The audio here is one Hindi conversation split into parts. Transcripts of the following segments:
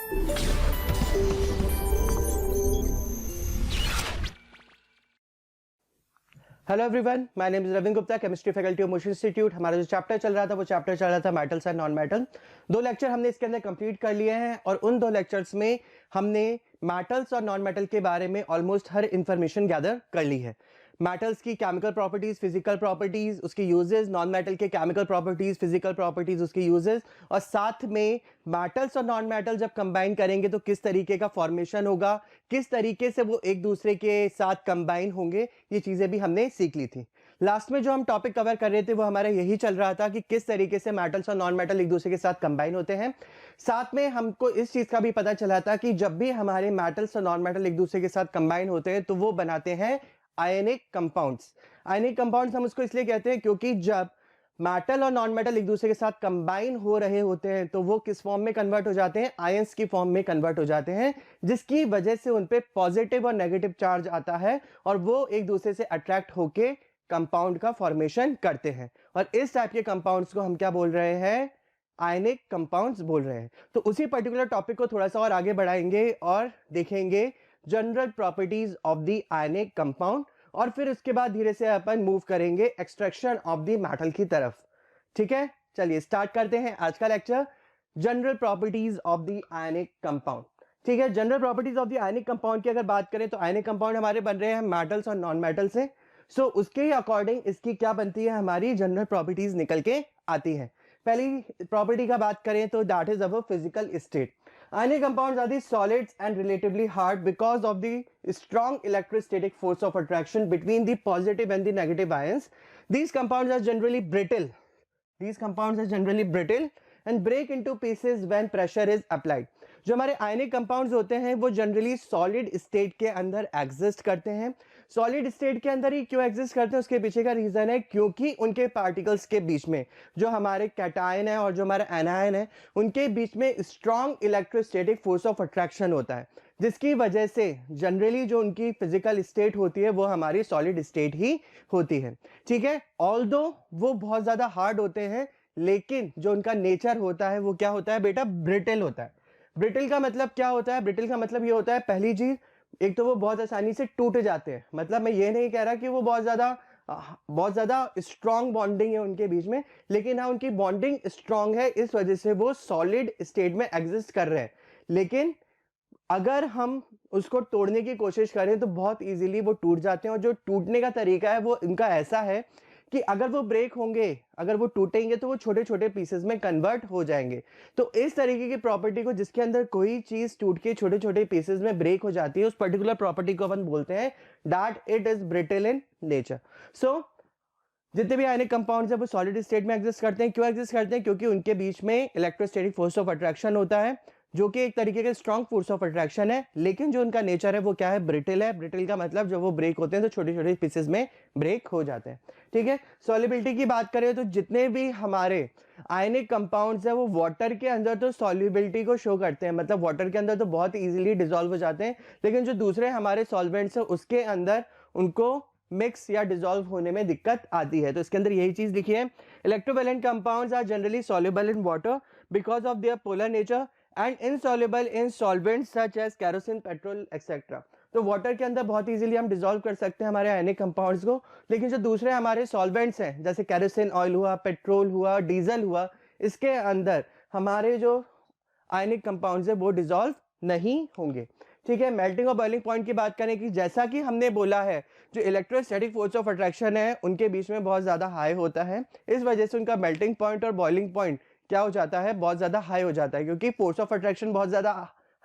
Hello everyone, my name is Ravindra Gupta, chemistry faculty of motion institute. हमारा जो चैप्टर चल रहा था वो चैप्टर चल रहा था metals and non metal. 2 lecture हमने इसके अंदर कंप्लीट कर लिए हैं और उन 2 लेक्चर्स में हमने मेटल्स और नॉन मेटल के बारे में ऑलमोस्ट हर इंफॉर्मेशन गैदर कर ली है। मेटल्स की केमिकल प्रॉपर्टीज, फिजिकल प्रॉपर्टीज, उसके यूजेस, नॉन मेटल के केमिकल प्रॉपर्टीज, फिजिकल प्रॉपर्टीज, उसके यूजेस, और साथ में मेटल्स और नॉन मेटल जब कंबाइन करेंगे तो किस तरीके का फॉर्मेशन होगा, किस तरीके से वो एक दूसरे के साथ कंबाइन होंगे, ये चीजें भी हमने सीख ली थी। लास्ट में जो हम टॉपिक कवर कर रहे थे वो हमारा यही चल रहा था कि किस तरीके से मेटल्स और नॉन मेटल एक दूसरे के साथ कंबाइन होते हैं। साथ में हमको इस चीज का भी पता चला था कि जब भी हमारे मेटल्स और नॉन मेटल एक दूसरे के साथ कंबाइन होते हैं तो वो बनाते हैं आयनिक कंपाउंड्स। आयनिक कंपाउंड्स हम उसको इसलिए कहते हैं क्योंकि जब मेटल और नॉन मेटल एक दूसरे के साथ कंबाइन हो रहे होते हैं तो वो किस फॉर्म में कन्वर्ट हो जाते हैं? आयंस की फॉर्म में कन्वर्ट हो जाते हैं, जिसकी वजह से उन पे पॉजिटिव और नेगेटिव चार्ज आता है और वो एक दूसरे से अट्रैक्ट होके कंपाउंड का फॉर्मेशन करते हैं। और इस टाइप के कंपाउंड्स को हम क्या बोल रहे हैं? आयनिक कंपाउंड्स बोल रहे हैं। तो उसी पर्टिकुलर टॉपिक को थोड़ा सा और आगे बढ़ाएंगे और देखेंगे general properties of the ionic compound, और फिर उसके बाद धीरे से अपन मूव करेंगे एक्सट्रैक्शन ऑफ द मेटल की तरफ। ठीक है, चलिए स्टार्ट करते हैं आज का lecture, general properties of the ionic compound. ठीक है, general properties of the ionic compound की अगर बात करें तो आयनिक कंपाउंड हमारे बन रहे हैं मेटल्स और नॉन मेटल से। सो उसके अकॉर्डिंग इसकी क्या बनती है? हमारी जनरल प्रॉपर्टीज निकल के आती है। पहली प्रॉपर्टी का बात करें तो that is our physical state. Ionic compounds are the solids and relatively hard because of the strong electrostatic force of attraction between the positive and the negative ions. These compounds are generally brittle. These compounds are generally brittle and break into pieces when pressure is applied. जो हमारे आयनिक कंपाउंड्स होते हैं वो जनरली सॉलिड स्टेट के अंदर एग्जिस्ट करते हैं। सॉलिड स्टेट के अंदर ही क्यों एग्जिस्ट करते हैं उसके पीछे का रीजन है क्योंकि उनके पार्टिकल्स के बीच में जो हमारे कैटायन है और जो हमारा एनायन है उनके बीच में strong electrostatic force of attraction होता है, जिसकी वजह से जनरली जो उनकी फिजिकल स्टेट होती है वो हमारी सॉलिड स्टेट ही होती है। ठीक है, ऑल्दो वो बहुत ज्यादा हार्ड होते हैं लेकिन जो उनका नेचर होता है वो क्या होता है बेटा? ब्रिटल होता है। ब्रिटल का मतलब क्या होता है? ब्रिटल का मतलब ये होता है, पहली चीज, एक तो वो बहुत आसानी से टूट जाते हैं। मतलब मैं ये नहीं कह रहा कि वो बहुत ज्यादा स्ट्रॉन्ग बॉन्डिंग है उनके बीच में, लेकिन हाँ उनकी बॉन्डिंग स्ट्रॉन्ग है, इस वजह से वो सॉलिड स्टेट में एग्जिस्ट कर रहे हैं। लेकिन अगर हम उसको तोड़ने की कोशिश करें तो बहुत इजीली वो टूट जाते हैं, और जो टूटने का तरीका है वो इनका ऐसा है कि अगर वो ब्रेक होंगे, अगर वो टूटेंगे तो वो छोटे छोटे पीसेस में कन्वर्ट हो जाएंगे। तो इस तरीके की प्रॉपर्टी को, जिसके अंदर कोई चीज टूट के छोटे छोटे पीसेस में ब्रेक हो जाती है, उस पर्टिकुलर प्रॉपर्टी को अपन बोलते हैं that it is brittle in nature. So जितने भी आयनिक कंपाउंड्स हैं वो सॉलिड स्टेट में एग्जिस्ट करते हैं। क्यों एग्जिस्ट करते हैं? क्योंकि उनके बीच में इलेक्ट्रोस्टैटिक फोर्स ऑफ अट्रैक्शन होता है जो कि एक तरीके का स्ट्रॉन्ग फोर्स ऑफ अट्रैक्शन है, लेकिन जो उनका नेचर है वो क्या है? ब्रिटल है। ब्रिटल का मतलब जब वो ब्रेक होते हैं तो छोटे छोटे पीसेस में ब्रेक हो जाते हैं। ठीक है, सॉल्युबिलिटी की बात करें तो जितने भी हमारे आयनिक कंपाउंड्स है वो वाटर के अंदर तो सॉल्युबिलिटी को शो करते हैं, मतलब वाटर के अंदर तो बहुत इजीली डिसॉल्व हो जाते हैं, लेकिन जो दूसरे हमारे सॉल्वेंट्स है उसके अंदर उनको मिक्स या डिसॉल्व होने में दिक्कत आती है। तो इसके अंदर यही चीज लिखी है, electrovalent compounds are generally soluble in water because of their polar nature and insoluble in solvents such as kerosene, petrol etcetera. तो वाटर के अंदर बहुत इजीली हम डिसॉल्व कर सकते हैं हमारे आयनिक कंपाउंड्स को, लेकिन जो दूसरे हमारे सॉल्वेंट्स हैं जैसे केरोसिन ऑयल हुआ, पेट्रोल हुआ, डीजल हुआ, इसके अंदर हमारे जो आयनिक कंपाउंड्स है वो डिसॉल्व नहीं होंगे। ठीक है, मेल्टिंग और बॉइलिंग पॉइंट की बात करें कि जैसा कि हमने बोला है जो इलेक्ट्रोस्टैटिक फोर्स ऑफ अट्रैक्शन है उनके बीच में बहुत ज्यादा हाई होता है, इस वजह से उनका मेल्टिंग पॉइंट और बॉइलिंग पॉइंट क्या हो जाता है? बहुत ज्यादा हाई हो जाता है, क्योंकि फोर्स ऑफ अट्रैक्शन बहुत ज्यादा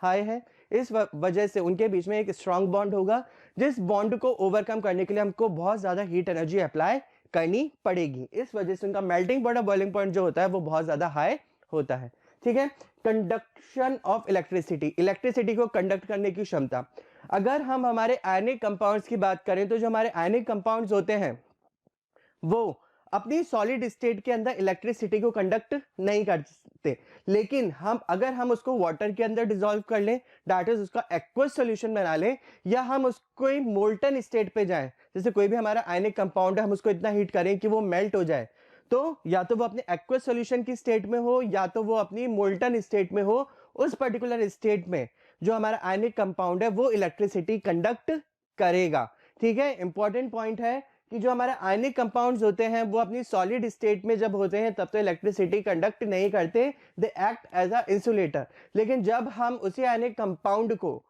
हाई है। इस वजह से उनके बीच में एक स्ट्रॉन्ग बॉन्ड होगा, जिस बॉन्ड को ओवरकम करने के लिए हमको बहुत ज्यादा हीट एनर्जी अप्लाई करनी पड़ेगी। इस वजह से उनका मेल्टिंग पॉइंट और बॉइलिंग पॉइंट जो होता है वो बहुत ज्यादा हाई होता है। ठीक है, कंडक्शन ऑफ इलेक्ट्रिसिटी, इलेक्ट्रिसिटी को कंडक्ट करने की क्षमता। अगर हम हमारे आयनिक कंपाउंड्स की बात करें तो जो हमारे आयनिक कंपाउंड्स होते हैं वो अपनी सॉलिड स्टेट के अंदर इलेक्ट्रिसिटी को कंडक्ट नहीं कर सकते, लेकिन हम उसको वाटर के अंदर डिसॉल्व कर लें, दैट इज उसका एक्वस सॉल्यूशन बना लें, या हम उसको मोल्टन स्टेट पे जाएं, जैसे कोई भी हमारा आयनिक कंपाउंड है हम उसको इतना हीट करें कि वो मेल्ट हो जाए, तो या तो वो अपने एक्वस सॉल्यूशन की स्टेट में हो या तो वो अपनी मोल्टन स्टेट में हो, उस पर्टिकुलर स्टेट में जो हमारा आयनिक कंपाउंड है वो इलेक्ट्रिसिटी कंडक्ट करेगा। ठीक है, इंपॉर्टेंट पॉइंट है कि जो हमारे आयनिक कंपाउंड्स होते हैं वो अपनी सॉलिड स्टेट में जब होते हैं तब तो इलेक्ट्रिसिटी कंडक्ट नहीं करते, they act as a insulator. लेकिन जब हम उसी आयनिक कंपाउंड को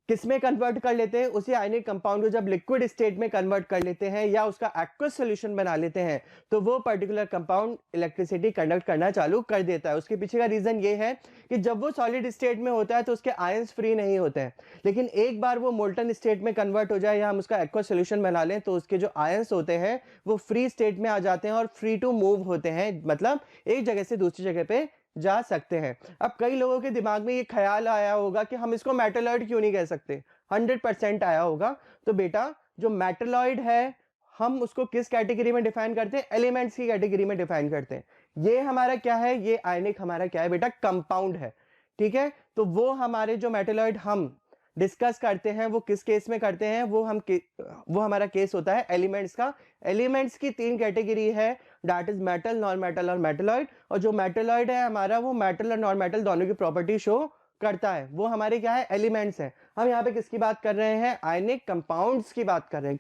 किसमें कन्वर्ट कर लेते हैं, उसी आयनिक कंपाउंड को जब लिक्विड स्टेट में कन्वर्ट कर लेते हैं या उसका एक्वस सॉल्यूशन बना लेते हैं, तो वो पर्टिकुलर कंपाउंड इलेक्ट्रिसिटी कंडक्ट करना चालू कर देता है। उसके पीछे का रीजन ये है कि जब वो सॉलिड स्टेट में होता है तो उसके आयंस फ्री नहीं होते हैं, लेकिन एक बार वो मोल्टन स्टेट में कन्वर्ट हो जाए या हम उसका एक्वस सॉल्यूशन बना लें तो उसके जो आयंस होते हैं वो फ्री स्टेट में आ जाते हैं और फ्री टू मूव होते हैं, मतलब एक जगह से दूसरी जगह पे जा सकते हैं। अब कई लोगों के दिमाग में ये ख्याल आया होगा कि हम इसको मेटलॉइड क्यों नहीं कह सकते, 100% आया होगा। तो बेटा जो मेटलॉइड है हम उसको किस कैटेगरी में डिफाइन करते हैं, एलिमेंट्स की कैटेगरी में डिफाइन करते हैं। ये हमारा क्या है, ये आयनिक हमारा क्या है बेटा, कंपाउंड है। ठीक है, तो वो हमारे जो मेटलॉइड हम डिस्कस करते हैं वो किस केस में करते हैं, वो हमारा केस होता है एलिमेंट्स का। एलिमेंट्स की 3 कैटेगरी है, that is metal, non metal और मेटलॉइड। और जो मेटलॉइड है हमारा वो मेटल और नॉन मेटल दोनों की प्रॉपर्टी शो करता है, वो हमारे क्या है, एलिमेंट्स है। हम यहाँ पे किसकी बात कर रहे हैं, आयनिक कंपाउंड्स की बात कर रहे हैं।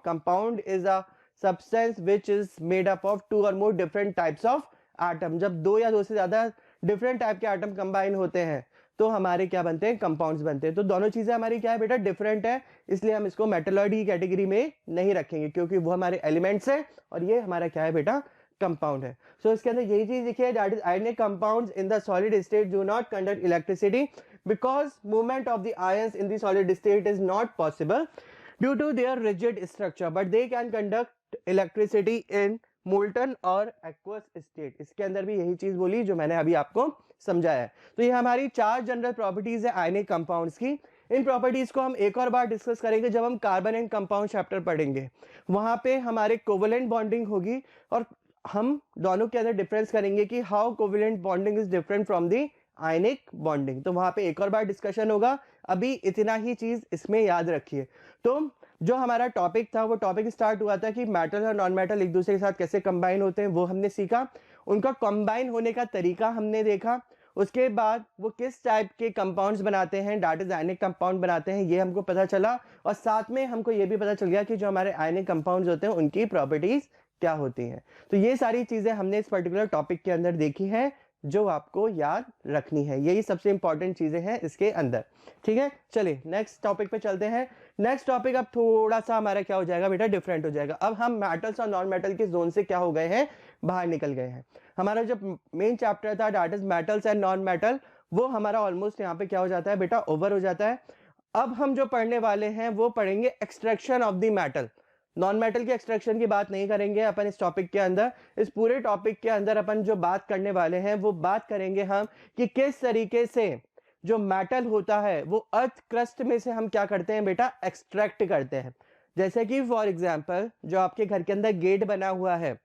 Compound is a substance which is made up of 2 और more different types of atom. जब 2 या 2 से ज्यादा डिफरेंट टाइप के एटम कंबाइन होते हैं तो हमारे क्या बनते हैं, कंपाउंड्स बनते हैं। तो दोनों चीजें हमारी क्या है बेटा, डिफरेंट है, इसलिए हम इसको मेटलॉइड की कैटेगरी में नहीं रखेंगे क्योंकि वो हमारे एलिमेंट्स है और ये हमारा क्या है बेटा, कंपाउंड है। सो इसके अंदर यही चीज लिखी है, that is ionic compounds in the solid state do not conduct electricity because movement of the ions in the solid state is not possible due to their rigid structure but they can conduct electricity in molten और एक्वस स्टेट। इसके अंदर भी यही चीज बोली जो मैंने अभी आपको समझाया है। तो ये हमारी 4 जनरल प्रॉपर्टीज है आयनिक कंपाउंड्स की। इन प्रॉपर्टीज को हम एक और बार डिस्कस करेंगे जब हम कार्बन एंड कंपाउंड चैप्टर पढ़ेंगे। वहां पे हमारे कोवेलेंट बॉन्डिंग होगी और हम दोनों के अंदर डिफरेंस करेंगे कि how covalent bonding is different from the ionic bonding. तो वहां पे एक और बार डिस्कशन होगा, अभी इतना ही चीज इसमें याद रखिए। तो जो हमारा टॉपिक था वो टॉपिक स्टार्ट हुआ था कि मेटल और नॉन मेटल एक दूसरे के साथ कैसे कंबाइन होते हैं, वो हमने सीखा। उनका कंबाइन होने का तरीका हमने देखा। उसके बाद वो किस टाइप के कंपाउंड्स बनाते हैं, दैट इज आयनिक कंपाउंड बनाते हैं, ये हमको पता चला। और साथ में हमको ये भी पता चल गया कि जो हमारे आयनिक कंपाउंड्स होते हैं उनकी प्रॉपर्टीज क्या होती हैं। तो ये सारी चीजें हमने इस पर्टिकुलर टॉपिक के अंदर देखी हैं जो आपको याद रखनी है, यही सबसे इंपॉर्टेंट चीजें हैं इसके अंदर। ठीक है, चलिए नेक्स्ट टॉपिक पे चलते हैं। नेक्स्ट टॉपिक अब थोड़ा सा हमारा क्या हो जाएगा बेटा, डिफरेंट हो जाएगा। अब हम मेटल्स और नॉन मेटल के जोन से क्या हो गए हैं, बाहर निकल गए हैं। हमारा जो मेन चैप्टर था that is metals and non metal, वो हमारा ऑलमोस्ट यहाँ पे क्या हो जाता है बेटा, ओवर हो जाता है। अब हम जो पढ़ने वाले हैं वो पढ़ेंगे extraction of the metal. Non metal के एक्सट्रैक्शन की बात नहीं करेंगे अपन इस टॉपिक के अंदर। इस पूरे टॉपिक के अंदर अपन जो बात करने वाले हैं वो बात करेंगे हम कि किस तरीके से जो मेटल होता है वो अर्थ क्रस्ट में से हम क्या करते हैं बेटा, एक्सट्रैक्ट करते हैं। जैसे कि फॉर एग्जांपल जो आपके घर के अंदर गेट बना हुआ है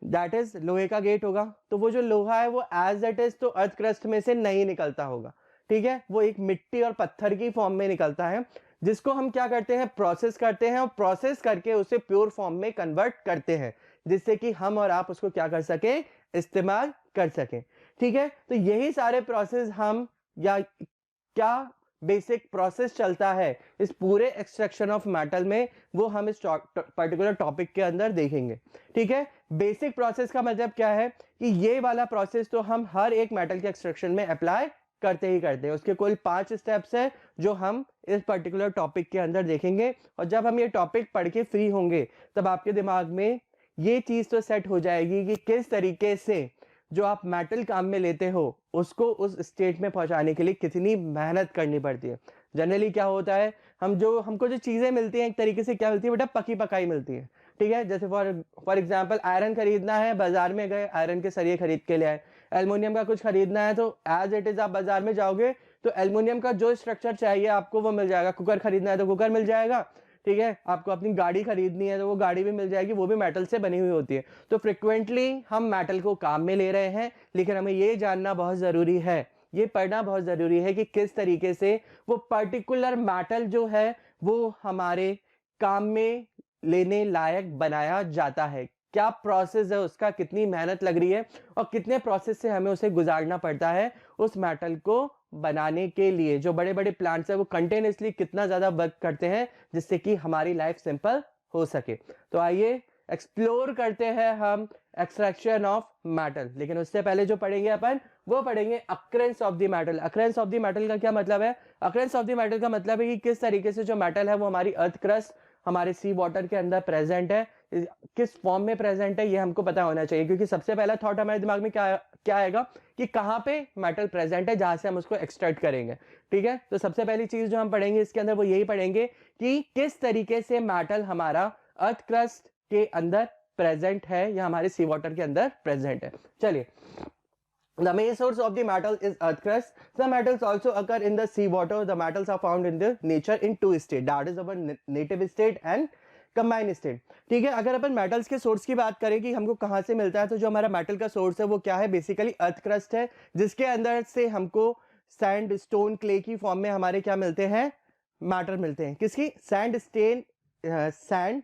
दैट इज लोहे का गेट होगा, तो वो जो लोहा है वो एज इट इज तो अर्थ क्रस्ट में से नहीं निकलता होगा। ठीक है, वो एक मिट्टी और पत्थर की फॉर्म में निकलता है जिसको हम क्या करते हैं, प्रोसेस करते हैं और प्रोसेस करके उसे प्योर फॉर्म में कन्वर्ट करते हैं जिससे कि हम और आप उसको क्या कर सकें, इस्तेमाल कर सकें। ठीक है, तो यही सारे प्रोसेस हम या क्या बेसिक प्रोसेस चलता है इस पूरे एक्सट्रैक्शन ऑफ मेटल में, वो हम इस पर्टिकुलर टॉपिक के अंदर देखेंगे। ठीक है, बेसिक प्रोसेस का मतलब क्या है कि ये वाला प्रोसेस तो हम हर एक मेटल के एक्सट्रैक्शन में अप्लाई करते ही करते हैं। उसके कुल 5 स्टेप्स है जो हम इस पर्टिकुलर टॉपिक के अंदर देखेंगे। और जब हम ये टॉपिक पढ़ के फ्री होंगे तब आपके दिमाग में ये चीज तो सेट हो जाएगी कि किस तरीके से जो आप मेटल काम में लेते हो उसको उस स्टेट में पहुंचाने के लिए कितनी मेहनत करनी पड़ती है। जनरली क्या होता है, हमको जो चीजें मिलती हैं एक तरीके से क्या मिलती है बेटा, पकी पकाई मिलती है। ठीक है, जैसे फॉर एग्जांपल आयरन खरीदना है, बाजार में गए आयरन के सरिये खरीद के ले आए। एल्युमिनियम का कुछ खरीदना है तो एज इट इज आप बाजार में जाओगे तो एल्युमिनियम का जो स्ट्रक्चर चाहिए आपको वो मिल जाएगा। कुकर खरीदना है तो कुकर मिल जाएगा। ठीक है, आपको अपनी गाड़ी खरीदनी है तो वो गाड़ी भी मिल जाएगी, वो भी मेटल से बनी हुई होती है। तो फ्रिक्वेंटली हम मेटल को काम में ले रहे हैं, लेकिन हमें ये जानना बहुत जरूरी है, ये पढ़ना बहुत जरूरी है कि किस तरीके से वो पर्टिकुलर मेटल जो है वो हमारे काम में लेने लायक बनाया जाता है, क्या प्रोसेस है उसका, कितनी मेहनत लग रही है और कितने प्रोसेस से हमें उसे गुजारना पड़ता है उस मेटल को बनाने के लिए। जो बड़े बड़े प्लांट्स है वो कंटिन्यूसली कितना ज़्यादा वर्क करते हैं जिससे कि हमारी लाइफ सिंपल हो सके। तो आइए एक्सप्लोर करते हैं हम एक्सट्रैक्शन ऑफ मेटल। लेकिन उससे पहले जो पढ़ेंगे अपन वो पढ़ेंगे occurrence of the metal. Occurrence of the metal का क्या मतलब है? अक्रेंस ऑफ द मेटल का मतलब है कि किस तरीके से जो मेटल है वो हमारी अर्थ क्रस्ट, हमारे सी वाटर के अंदर प्रेजेंट है, किस फॉर्म में प्रेजेंट है ये हमको पता होना चाहिए। क्योंकि सबसे पहला थॉट हमारे दिमाग में क्या आएगा कि कहाँ पे मेटल प्रेजेंट है जहां से हम उसको एक्सट्रैक्ट करेंगे। ठीक है, तो सबसे पहली चीज जो हम पढ़ेंगे इसके अंदर वो यही पढ़ेंगे कि किस तरीके से मेटल हमारा अर्थ क्रस्ट के अंदर प्रेजेंट है या हमारे सी वाटर के अंदर प्रेजेंट है। चलिए, the main source of the metal is earth crust. Some metals also occur in the sea water. The metals are found in the nature in two states, that is our native state and combine state. ठीक है, अगर अपन मेटल्स के सोर्स की बात करें कि हमको कहाँ से मिलता है, तो जो हमारा मेटल का सोर्स है वो क्या है? बेसिकली अर्थ क्रस्ट है, जिसके अंदर से हमको सैंड, स्टोन, क्ले की फॉर्म में हमारे क्या मिलते हैं? मैटर मिलते हैं। किसकी? सैंड, सैंड,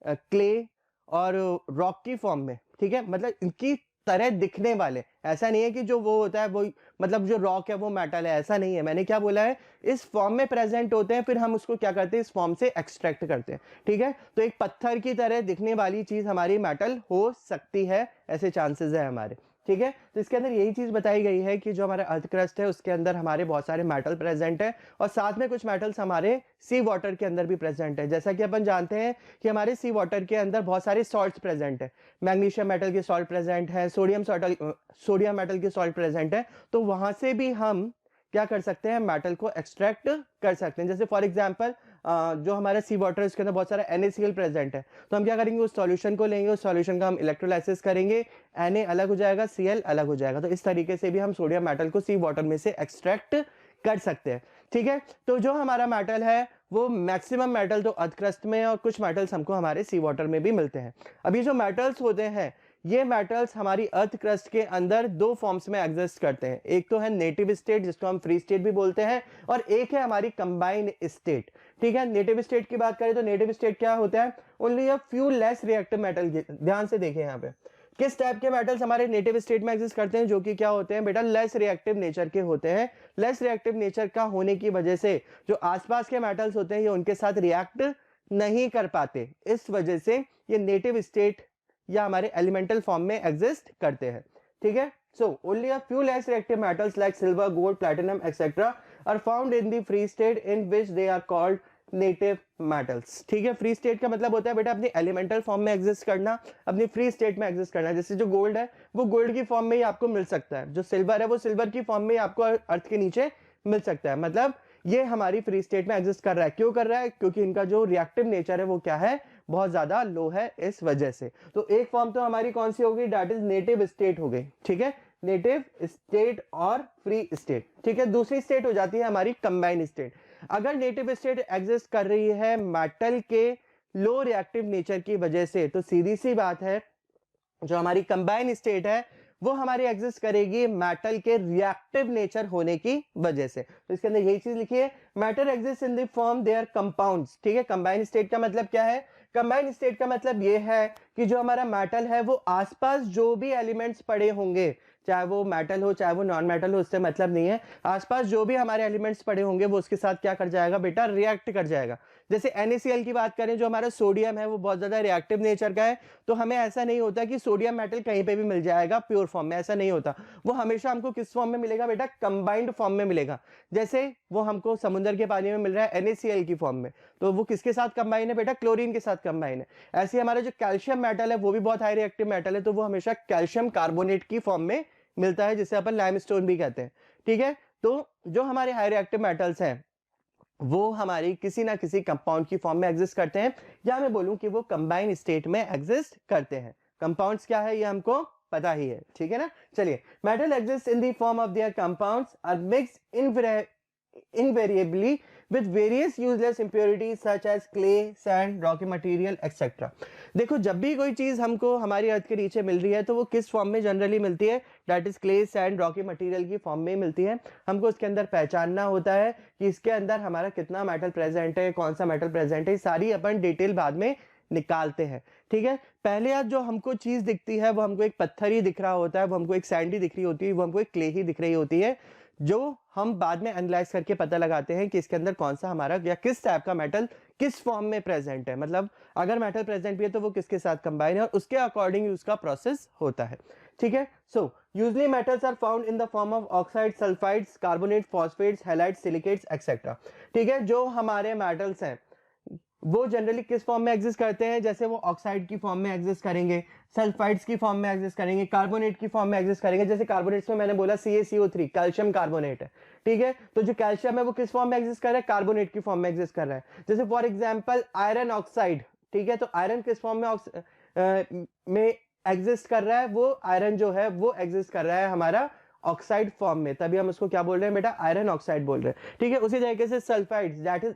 क्ले और रॉक की फॉर्म में। ठीक है, मतलब इनकी तरह दिखने वाले। ऐसा नहीं है कि जो वो होता है वो, मतलब जो रॉक है वो मेटल है, ऐसा नहीं है। मैंने क्या बोला है? इस फॉर्म में प्रेजेंट होते हैं, फिर हम उसको क्या करते हैं? इस फॉर्म से एक्सट्रैक्ट करते हैं। ठीक है, तो एक पत्थर की तरह दिखने वाली चीज हमारी मेटल हो सकती है, ऐसे चांसेस है हमारे। ठीक है, तो इसके अंदर यही चीज बताई गई है कि जो हमारा अर्थ क्रस्ट है उसके अंदर हमारे बहुत सारे मेटल प्रेजेंट है और साथ में कुछ मेटल्स हमारे सी वाटर के अंदर भी प्रेजेंट है। जैसा कि अपन जानते हैं कि हमारे सी वाटर के अंदर बहुत सारे सॉल्ट्स प्रेजेंट है। मैग्नीशियम मेटल के सॉल्ट प्रेजेंट है, सोडियम मेटल के सॉल्ट प्रेजेंट है। तो वहां से भी हम क्या कर सकते हैं? मेटल को एक्सट्रैक्ट कर सकते हैं। जैसे फॉर एग्जांपल जो हमारा सी वाटर है उसके अंदर बहुत सारा NaCl प्रेजेंट है, तो हम क्या करेंगे? उस सॉल्यूशन को लेंगे, उस सॉल्यूशन का हम इलेक्ट्रोलाइसिस करेंगे, Na अलग हो जाएगा, Cl अलग हो जाएगा। तो इस तरीके से भी हम सोडियम मेटल को सी वाटर में से एक्सट्रैक्ट कर सकते हैं। ठीक है, तो जो हमारा मेटल है वो मैक्सिमम मेटल तो अर्थ क्रस्ट में है और कुछ मेटल्स हमको हमारे सी वाटर में भी मिलते हैं। अभी जो मेटल्स होते हैं ये मेटल्स हमारी अर्थ क्रस्ट के अंदर दो फॉर्म्स में एग्जिस्ट करते हैं। एक तो है नेटिव स्टेट जिसको हम फ्री स्टेट भी बोलते हैं, और एक है हमारी कंबाइंड स्टेट। ठीक है, नेटिव स्टेट की बात करें तो नेटिव स्टेट क्या होता है? Only a few less reactive metal. ध्यान से देखें यहाँ पे किस टाइप के मेटल्स हमारे नेटिव स्टेट में एग्जिस्ट करते हैं, जो कि क्या होते हैं बेटा? लेस रिएक्टिव नेचर के होते हैं। लेस रिएक्टिव नेचर का होने की वजह से जो आसपास के मेटल्स होते हैं ये उनके साथ रिएक्ट नहीं कर पाते, इस वजह से ये नेटिव स्टेट या हमारे एलिमेंटल फॉर्म में एग्जिस्ट करते हैं। ठीक है, so only a few less reactive metals like silver, gold, platinum etcetera are found in the free state in which they are called native metals. ठीक है, फ्री स्टेट का मतलब होता है बेटा अपनी एलिमेंटल फॉर्म में एग्जिस्ट करना, अपनी फ्री स्टेट में एग्जिस्ट करना। जैसे जो गोल्ड है वो गोल्ड की फॉर्म में ही आपको मिल सकता है, जो सिल्वर है वो सिल्वर की फॉर्म में आपको अर्थ के नीचे मिल सकता है। मतलब ये हमारी फ्री स्टेट में एग्जिस्ट कर रहा है। क्यों कर रहा है? क्योंकि इनका जो रिएक्टिव नेचर है वो क्या है? बहुत ज्यादा लो है, इस वजह से। तो एक फॉर्म तो हमारी कौन सी होगी? दैट इज नेटिव स्टेट हो गई। ठीक है, नेटिव स्टेट और फ्री स्टेट। ठीक है, दूसरी स्टेट हो जाती है हमारी कंबाइंड स्टेट। अगर नेटिव स्टेट एग्जिस्ट कर रही है मेटल के लो रिएक्टिव नेचर की वजह से, तो सीधी सी बात है जो हमारी कंबाइंड स्टेट है वो हमारी एग्जिस्ट करेगी मेटल के रिएक्टिव नेचर होने की वजह से। तो इसके अंदर यही चीज लिखी है, matter exist in the form there compounds. ठीक है, कंबाइंड स्टेट का मतलब क्या है? कंबाइंड स्टेट का मतलब ये है कि जो हमारा मेटल है वो आसपास जो भी एलिमेंट्स पड़े होंगे, चाहे वो मेटल हो चाहे वो नॉन मेटल हो, उससे मतलब नहीं है, आसपास जो भी हमारे एलिमेंट्स पड़े होंगे वो उसके साथ क्या कर जाएगा बेटा? रिएक्ट कर जाएगा। जैसे NaCl की बात करें, जो हमारा सोडियम है वो बहुत ज्यादा रिएक्टिव नेचर का है, तो हमें ऐसा नहीं होता कि सोडियम मेटल कहीं पे भी मिल जाएगा प्योर फॉर्म में, ऐसा नहीं होता। वो हमेशा हमको किस फॉर्म में मिलेगा बेटा? कंबाइंड फॉर्म में मिलेगा। जैसे वो हमको समुद्र के पानी में मिल रहा है NaCl की फॉर्म में, तो वो किसके साथ कंबाइन है बेटा? क्लोरीन के साथ कंबाइन है। ऐसे हमारा जो कैल्शियम मेटल है वो भी बहुत हाई रिएक्टिव मेटल है, तो वो हमेशा कैल्शियम कार्बोनेट की फॉर्म में मिलता है, जिसे अपन लाइमस्टोन भी कहते हैं। ठीक है, तो जो हमारे हाई रिएक्टिव मेटल्स हैं वो हमारी किसी ना किसी कंपाउंड की फॉर्म में एग्जिस्ट करते हैं, या मैं बोलूं कि वो कंबाइन स्टेट में एग्जिस्ट करते हैं। कंपाउंड्स क्या है ये हमको पता ही है। ठीक है ना, चलिए, metal exist in the form of their compounds are mixed invariably with various useless impurities such as clay, sand, rocky material, etc. देखो, जब भी कोई चीज हमको हमारी अर्थ के नीचे मिल रही है तो वो किस फॉर्म में जनरली मिलती है? That is clay, sand, Rocky material की फॉर्म में मिलती है। हमको इसके अंदर पहचानना होता है कि इसके अंदर हमारा कितना मेटल प्रेजेंट है, कौन सा मेटल प्रेजेंट है, सारी अपन डिटेल बाद में निकालते हैं। ठीक है, पहले आज जो हमको चीज दिखती है वो हमको एक पत्थर ही दिख रहा होता है, वो हमको एक सैंड ही दिख रही होती है, वो हमको एक क्ले ही दिख रही होती है, जो हम बाद में एनालाइज करके पता लगाते हैं कि इसके अंदर कौन सा हमारा या किस टाइप का मेटल किस फॉर्म में प्रेजेंट है, मतलब अगर मेटल प्रेजेंट भी है तो वो किसके साथ कंबाइन है, और उसके अकॉर्डिंग उसका प्रोसेस होता है। ठीक है, so usually metals are found in the form of oxide, sulphides, carbonate, phosphates, halides, silicates etcetera. ठीक है, जो हमारे मेटल्स हैं वो जनरली किस फॉर्म में एग्जिस्ट करते हैं, जैसे वो ऑक्साइड की फॉर्म में एग्जिस्ट करेंगे, सल्फाइड्स की फॉर्म में एग्जिस्ट करेंगे, कार्बोनेट की फॉर्म में एग्जिस्ट करेंगे। जैसे कार्बोनेट्स में मैंने बोला CaCO3 कैल्शियम कार्बोनेट है। ठीक है, तो जो कैल्शियम है वो किस फॉर्म में एग्जिस्ट कर रहा है, कार्बोनेट की फॉर्म में एग्जिस्ट कर रहा है। जैसे फॉर एग्जांपल आयरन ऑक्साइड, ठीक है, तो आयरन किस फॉर्म में एग्जिस्ट कर रहा है, वो आयरन जो है वो एग्जिस्ट कर रहा है हमारा ऑक्साइड फॉर्म में, तभी हम उसको क्या बोल रहे हैं बेटा, आयरन ऑक्साइड बोल रहे हैं। ठीक है, उसी तरीके से sulphides that is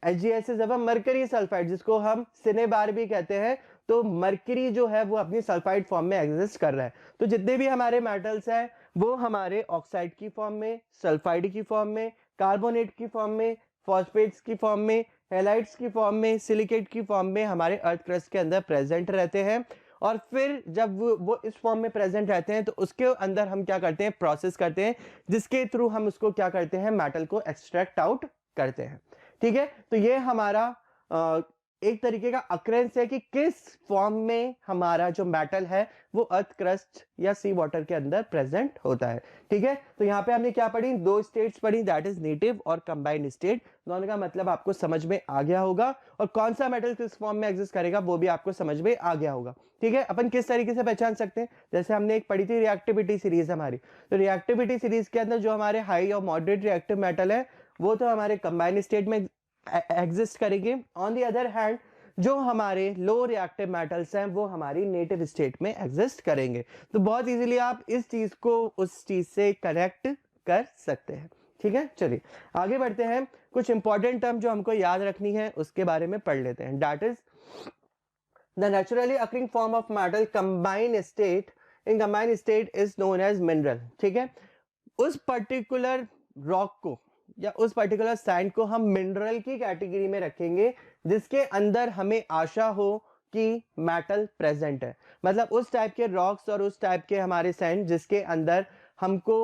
HgS is अब मरकरी सल्फाइड, जिसको हम सिनेबार भी कहते हैं। तो मरकरी जो है वो अपनी सल्फाइड फॉर्म में एग्जिस्ट कर रहा है। तो जितने भी हमारे मेटल्स हैं वो हमारे ऑक्साइड की फॉर्म में, सल्फाइड की फॉर्म में, कार्बोनेट की फॉर्म में, फॉस्फेट्स की फॉर्म में, हैलाइड्स की फॉर्म में, सिलिकेट की फॉर्म में हमारे अर्थ क्रस्ट के अंदर प्रेजेंट रहते हैं। और फिर जब वो इस फॉर्म में प्रेजेंट रहते हैं तो उसके अंदर हम क्या करते हैं, प्रोसेस करते हैं, जिसके थ्रू हम उसको क्या करते हैं, मेटल को एक्सट्रैक्ट आउट करते हैं। ठीक है, तो ये हमारा एक तरीके का अक्रेंस है कि किस फॉर्म में हमारा जो मेटल है वो अर्थ क्रस्ट या सी वाटर के अंदर प्रेजेंट होता है। ठीक है, तो यहाँ पे हमने क्या पढ़ी, दो स्टेट्स पढ़ी, दैट इज नेटिव और कंबाइंड स्टेट। दोनों का मतलब आपको समझ में आ गया होगा, और कौन सा मेटल किस फॉर्म में एग्जिस्ट करेगा वो भी आपको समझ में आ गया होगा। ठीक है, अपन किस तरीके से पहचान सकते हैं, जैसे हमने एक पढ़ी थी रिएक्टिविटी सीरीज हमारी, तो रिएक्टिविटी सीरीज के अंदर जो हमारे हाई और मॉडरेट रिएक्टिव मेटल है वो तो हमारे कंबाइंड स्टेट में एग्जिस्ट करेंगे। ऑन दी अदर हैंड जो हमारे लो रिएक्टिव मेटल्स हैं वो हमारी नेटिव स्टेट में एग्जिस्ट करेंगे। तो बहुत इजीली आप इस चीज को उस चीज से कनेक्ट कर सकते हैं। ठीक है, चलिए आगे बढ़ते हैं। कुछ इंपॉर्टेंट टर्म जो हमको याद रखनी है उसके बारे में पढ़ लेते हैं। That is the naturally occurring form of metal combined state in combined state is known as mineral. ठीक है, उस पर्टिकुलर रॉक को या उस पर्टिकुलर सैंड को हम मिनरल की कैटेगरी में रखेंगे जिसके अंदर हमें आशा हो कि मेटल प्रेजेंट है। मतलब उस टाइप के रॉक्स और उस टाइप के हमारे सैंड जिसके अंदर हमको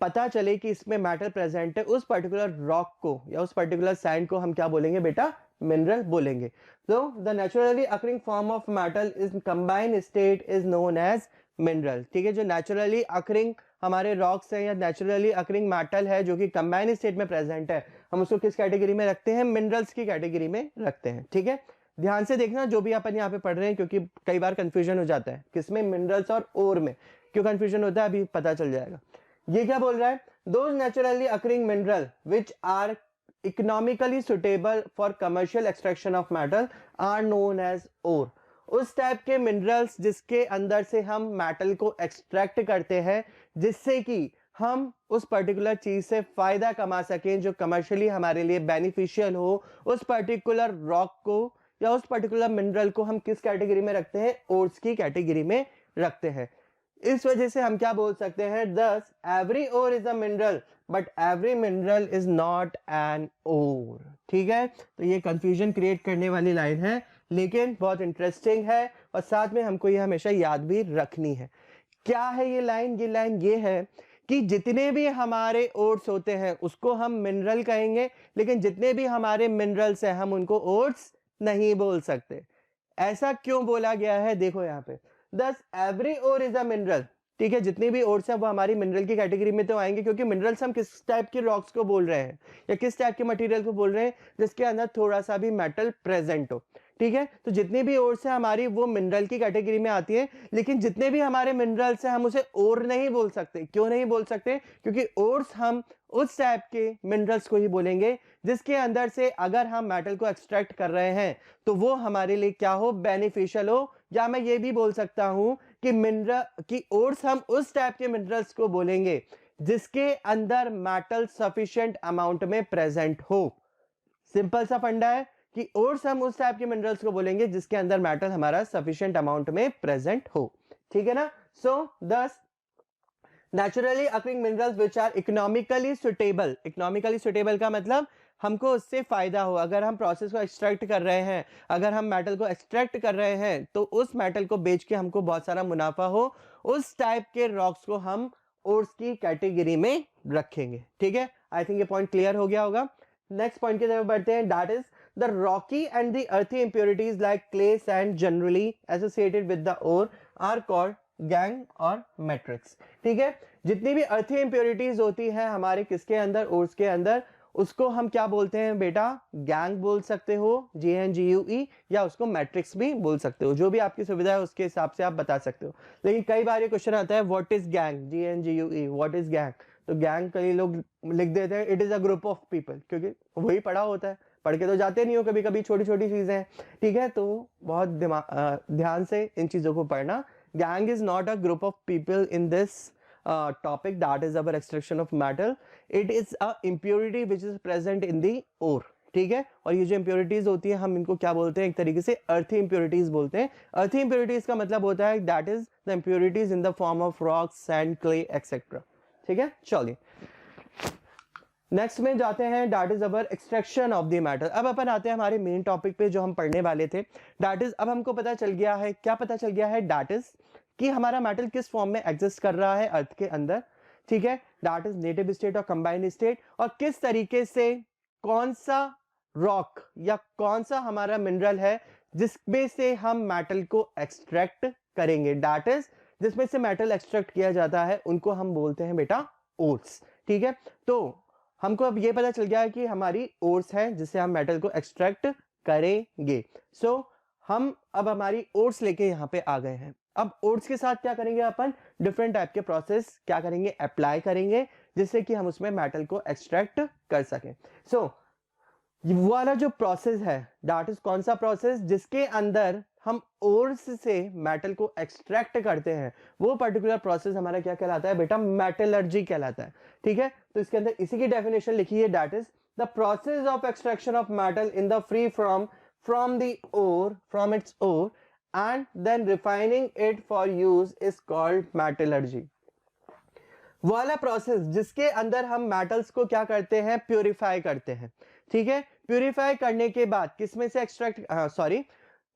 पता चले कि इसमें मेटल प्रेजेंट है, उस पर्टिकुलर रॉक को या उस पर्टिकुलर सैंड को हम क्या बोलेंगे बेटा, मिनरल बोलेंगे। तो the naturally occurring form of metal is combined state is known as mineral. ठीक है, जो नेचुरली अकरिंग हमारे रॉक्स हैं या नेचुरली अकरिंग मेटल है जो कि कंबाइंड स्टेट में प्रेजेंट है, हम उसको किस कैटेगरी में रखते हैं, मिनरल्स की कैटेगरी में रखते हैं। ठीक है, ध्यान से देखना जो भी अपन यहाँ पे पढ़ रहे हैं, क्योंकि कई बार कंफ्यूजन हो जाता है किसमें, मिनरल्स और ओर में। क्यों कंफ्यूजन होता है अभी पता चल जाएगा। ये क्या बोल रहा है, those naturally occurring mineral which are economically suitable for commercial extraction of metal are known as ore. उस टाइप के मिनरल्स जिसके अंदर से हम मेटल को एक्सट्रैक्ट करते हैं जिससे कि हम उस पर्टिकुलर चीज से फायदा कमा सकें जो कमर्शियली हमारे लिए बेनिफिशियल हो, उस पर्टिकुलर रॉक को या उस पर्टिकुलर मिनरल को हम किस कैटेगरी में रखते हैं, ओर्स की कैटेगरी में रखते हैं। इस वजह से हम क्या बोल सकते हैं, thus every ore is a mineral but every mineral is not an ore. ठीक है, तो ये कंफ्यूजन क्रिएट करने वाली लाइन है लेकिन बहुत इंटरेस्टिंग है और साथ में हमको ये हमेशा याद भी रखनी है। क्या है ये लाइन, ये लाइन ये है कि जितने भी हमारे ओर्स होते हैं उसको हम मिनरल कहेंगे, लेकिन जितने भी हमारे मिनरल्स हैं हम उनको ओर्स नहीं बोल सकते। ऐसा क्यों बोला गया है, देखो यहाँ पे, thus every ore is a mineral. ठीक है, जितनी भी ओर्स हैं वो हमारी मिनरल की कैटेगरी में तो आएंगे, क्योंकि मिनरल्स हम किस टाइप के रॉक्स को बोल रहे हैं या किस टाइप के मटेरियल को बोल रहे हैं जिसके अंदर थोड़ा सा भी मेटल प्रेजेंट हो। ठीक है, तो जितनी भी ओर्स है हमारी वो मिनरल की कैटेगरी में आती है, लेकिन जितने भी हमारे मिनरल्स हैं हम उसे ओर नहीं बोल सकते। क्यों नहीं बोल सकते, क्योंकि ओर्स हम उस टाइप के मिनरल्स को ही बोलेंगे जिसके अंदर से अगर हम मेटल को एक्सट्रैक्ट कर रहे हैं तो वो हमारे लिए क्या हो, बेनिफिशियल हो। या मैं ये भी बोल सकता हूं कि मिनरल की ओर्स हम उस टाइप के मिनरल्स को बोलेंगे जिसके अंदर मेटल सफिशिएंट अमाउंट में प्रेजेंट हो। सिंपल सा फंडा है कि ओर्स हम उस टाइप के मिनरल्स को बोलेंगे जिसके अंदर मेटल हमारा सफिशिएंट अमाउंट में प्रेजेंट हो। ठीक है ना, so thus naturally occurring minerals which are economically suitable. Economically suitable का मतलब हमको उससे फायदा हो, अगर हम प्रोसेस को एक्सट्रैक्ट कर रहे हैं, अगर हम मेटल को एक्सट्रैक्ट कर रहे हैं तो उस मेटल को बेच के हमको बहुत सारा मुनाफा हो, उस टाइप के रॉक्स को हम ओर्स की कैटेगरी में रखेंगे। ठीक है, आई थिंक ये पॉइंट क्लियर हो गया होगा। नेक्स्ट पॉइंट की तरफ बढ़ते हैं, that is the rocky and the earthy impurities like clay sand generally associated with the ore are called gangue और मैट्रिक्स। ठीक है, जितनी भी अर्थी इंप्योरिटीज होती है हमारे किसके अंदर, ओर्स के अंदर, उसको हम क्या बोलते हैं बेटा, गैंग बोल सकते हो, GNGUE, या उसको मैट्रिक्स भी बोल सकते हो, जो भी आपकी सुविधा है उसके हिसाब से आप बता सकते हो। लेकिन कई बार ये क्वेश्चन आता है what is gang, GNGUE, what is gang, तो गैंग कई लोग लिख देते हैं it is a group of people, क्योंकि वही पढ़ा होता है, पढ़ के तो जाते नहीं हो कभी कभी, छोटी छोटी चीजें हैं। ठीक है, तो बहुत ध्यान से इन चीजों को पढ़ना। Gang is not a group of people in this topic, that is our extraction of metal. It is a impurity which is present in the ore. ठीक है, और ये जो impurities होती है हम इनको क्या बोलते हैं, एक तरीके से earthy impurities बोलते हैं। earthy impurities का मतलब होता है that is the impurities in the form of rocks, sand, clay, etc. ठीक है, चलिए नेक्स्ट में जाते हैं, that is our extraction of the metal. अब अपन आते हैं हमारे मेन टॉपिक पे जो हम पढ़ने वाले थे। दैट इज, अब हमको पता चल गया है, क्या पता चल गया है, दैट इज कि हमारा मेटल किस फॉर्म में एग्जिस्ट कर रहा है अर्थ के अंदर। ठीक है, दैट इज नेटिव स्टेट और कंबाइंड स्टेट, और किस तरीके से कौन सा रॉक या कौन सा हमारा मिनरल है जिसमें से हम मेटल को एक्सट्रैक्ट करेंगे, दैट इज जिसमें से मेटल एक्सट्रैक्ट किया जाता है उनको हम बोलते हैं बेटा ओर्स। ठीक है, तो हमको अब ये पता चल गया है कि हमारी ओर्स है जिससे हम मेटल को एक्सट्रैक्ट करेंगे। सो हम अब हमारी ओर्स लेके यहाँ पे आ गए हैं। अब ओर्स के साथ क्या करेंगे अपन, डिफरेंट टाइप के प्रोसेस क्या करेंगे, अप्लाई करेंगे, जिससे कि हम उसमें मेटल को एक्सट्रैक्ट कर सकें। सो वो वाला जो प्रोसेस है, दैट इज कौन सा प्रोसेस, जिसके अंदर हम ओर्स से मेटल को एक्सट्रैक्ट करते हैं, वो पर्टिकुलर प्रोसेस हमारा क्या कहलाता है बेटा, मेटलर्जी कहलाता है। ठीक है, तो इसके अंदर इसी की डेफिनेशन लिखी है, that is the process of extraction of metal in the free from the ore, from its ore, and then refining it for use is called metallurgy. वाला प्रोसेस जिसके अंदर हम मेटल्स को क्या करते हैं, प्यूरिफाई करते हैं। ठीक है, प्यूरिफाई करने के बाद किसमें से एक्सट्रैक्ट,